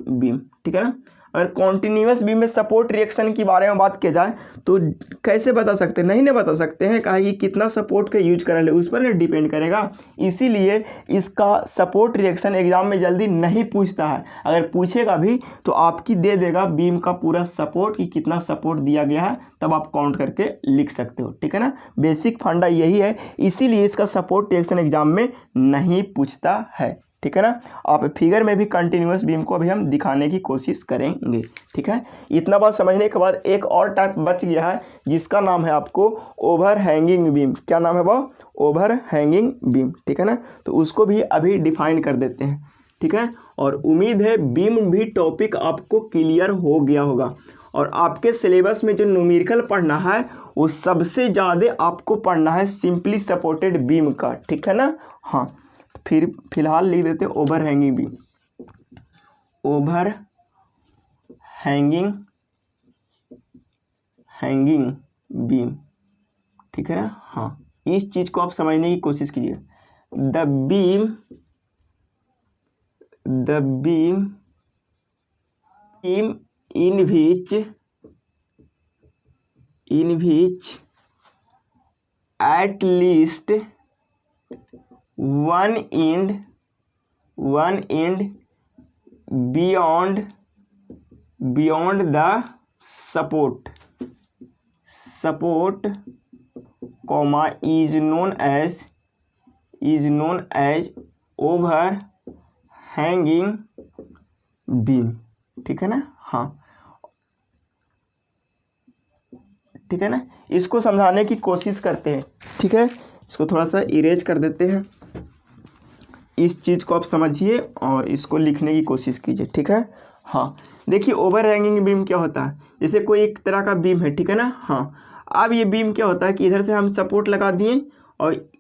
बीम, ठीक है ना। अगर कॉन्टिन्यूअस बीम में सपोर्ट रिएक्शन की बारे में बात किया जाए तो कैसे बता सकते हैं, नहीं ना बता सकते हैं, कहा कि कितना सपोर्ट का यूज कर रहे उस पर डिपेंड करेगा। इसीलिए इसका सपोर्ट रिएक्शन एग्जाम में जल्दी नहीं पूछता है, अगर पूछेगा भी तो आपकी दे देगा बीम का पूरा सपोर्ट कि कितना सपोर्ट दिया गया है, तब आप काउंट करके लिख सकते हो, ठीक है ना। बेसिक फंडा यही है, इसीलिए इसका सपोर्ट रिएक्शन एग्जाम में नहीं पूछता है, ठीक है ना। आप फिगर में भी कंटिन्यूअस बीम को अभी हम दिखाने की कोशिश करेंगे, ठीक है। इतना बात समझने के बाद एक और टाइप बच गया है जिसका नाम है आपको ओवर हैंगिंग बीम। क्या नाम है वो? ओवर हैंगिंग बीम, ठीक है ना। तो उसको भी अभी डिफाइन कर देते हैं, ठीक है। और उम्मीद है बीम भी टॉपिक आपको क्लियर हो गया होगा और आपके सिलेबस में जो न्यूमेरिकल पढ़ना है वो सबसे ज़्यादा आपको पढ़ना है सिंपली सपोर्टेड बीम का, ठीक है ना। हाँ फिर फिलहाल लिख देते हैं over hanging beam, over hanging beam, ठीक है ना। हाँ इस चीज़ को आप समझने की कोशिश कीजिए। The beam in which at least one end beyond the support comma is known as overhanging beam, ठीक है ना। हाँ ठीक है ना, इसको समझाने की कोशिश करते हैं, ठीक है। इसको थोड़ा सा इरेज कर देते हैं, इस चीज़ को आप समझिए और इसको लिखने की कोशिश कीजिए, ठीक है। हाँ देखिए ओवर हैंगिंग बीम क्या होता है, जैसे कोई एक तरह का बीम है, ठीक है ना। हाँ अब ये बीम क्या होता है कि इधर से हम सपोर्ट लगा दिए और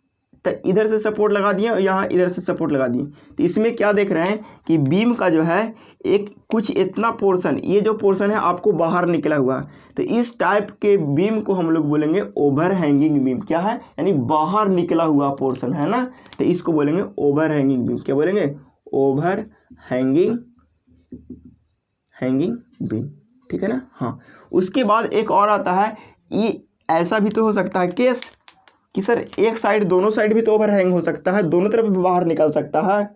इधर से सपोर्ट लगा दिए और यहाँ इधर से सपोर्ट लगा दिए। तो इसमें क्या देख रहे हैं कि बीम का जो है एक कुछ इतना पोर्शन, ये जो पोर्शन है आपको बाहर निकला हुआ है, तो इस टाइप के बीम को हम लोग बोलेंगे ओवर हैंगिंग बीम। क्या है? यानी बाहर निकला हुआ पोर्शन है ना, तो इसको बोलेंगे ओवर हैंगिंग बीम। क्या बोलेंगे? ओवर हैंगिंग बीम, ठीक है ना। हाँ उसके बाद एक और आता है, ये ऐसा भी तो हो सकता है केस कि सर एक साइड, दोनों साइड भी तो ओवर हैंग हो सकता है, दोनों तरफ भी बाहर निकल सकता है,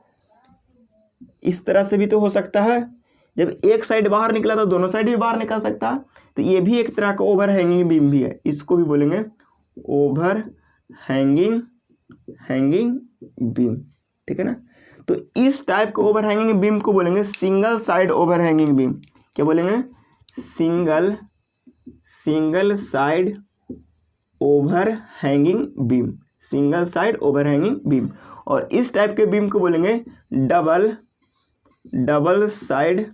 इस तरह से भी तो हो सकता है। जब एक साइड बाहर निकला तो दोनों साइड भी बाहर निकल सकता है, तो ये भी एक तरह का ओवर हैंगिंग बीम भी है, इसको भी बोलेंगे ओवर हैंगिंग बीम, ठीक है ना। तो इस टाइप के ओवर हैंगिंग बीम को बोलेंगे single side over hanging beam. क्या बोलेंगे? Single side over hanging beam, single side over hanging beam. और इस टाइप के बीम को बोलेंगे double side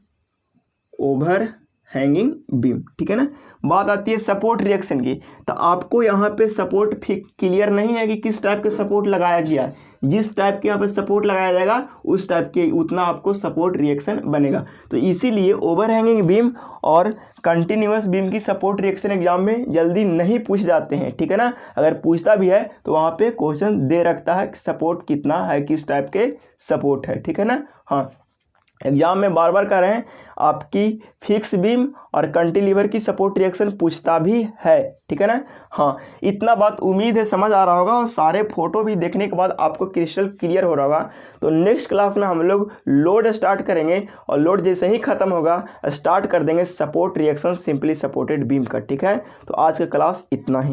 over hanging beam, ठीक है ना। बात आती है सपोर्ट रिएक्शन की, तो आपको यहाँ पे सपोर्ट क्लियर नहीं है कि किस टाइप के सपोर्ट लगाया गया है। जिस टाइप के यहाँ पे सपोर्ट लगाया जाएगा उस टाइप के उतना आपको सपोर्ट रिएक्शन बनेगा। तो इसीलिए ओवर हैंगिंग बीम और कंटिन्यूअस बीम की सपोर्ट रिएक्शन एग्जाम में जल्दी नहीं पूछ जाते हैं, ठीक है ना। अगर पूछता भी है तो वहाँ पे क्वेश्चन दे रखता है सपोर्ट कितना है, किस टाइप के सपोर्ट है, ठीक है ना। हाँ एग्जाम में बार बार कह रहे हैं आपकी फिक्स बीम और कंटिलीवर की सपोर्ट रिएक्शन पूछता भी है, ठीक है ना। हाँ इतना बात उम्मीद है समझ आ रहा होगा और सारे फोटो भी देखने के बाद आपको क्रिस्टल क्लियर हो रहा होगा। तो नेक्स्ट क्लास में हम लोग लोड स्टार्ट करेंगे और लोड जैसे ही खत्म होगा स्टार्ट कर देंगे support reaction simply supported beam का, ठीक है। तो आज का क्लास इतना ही।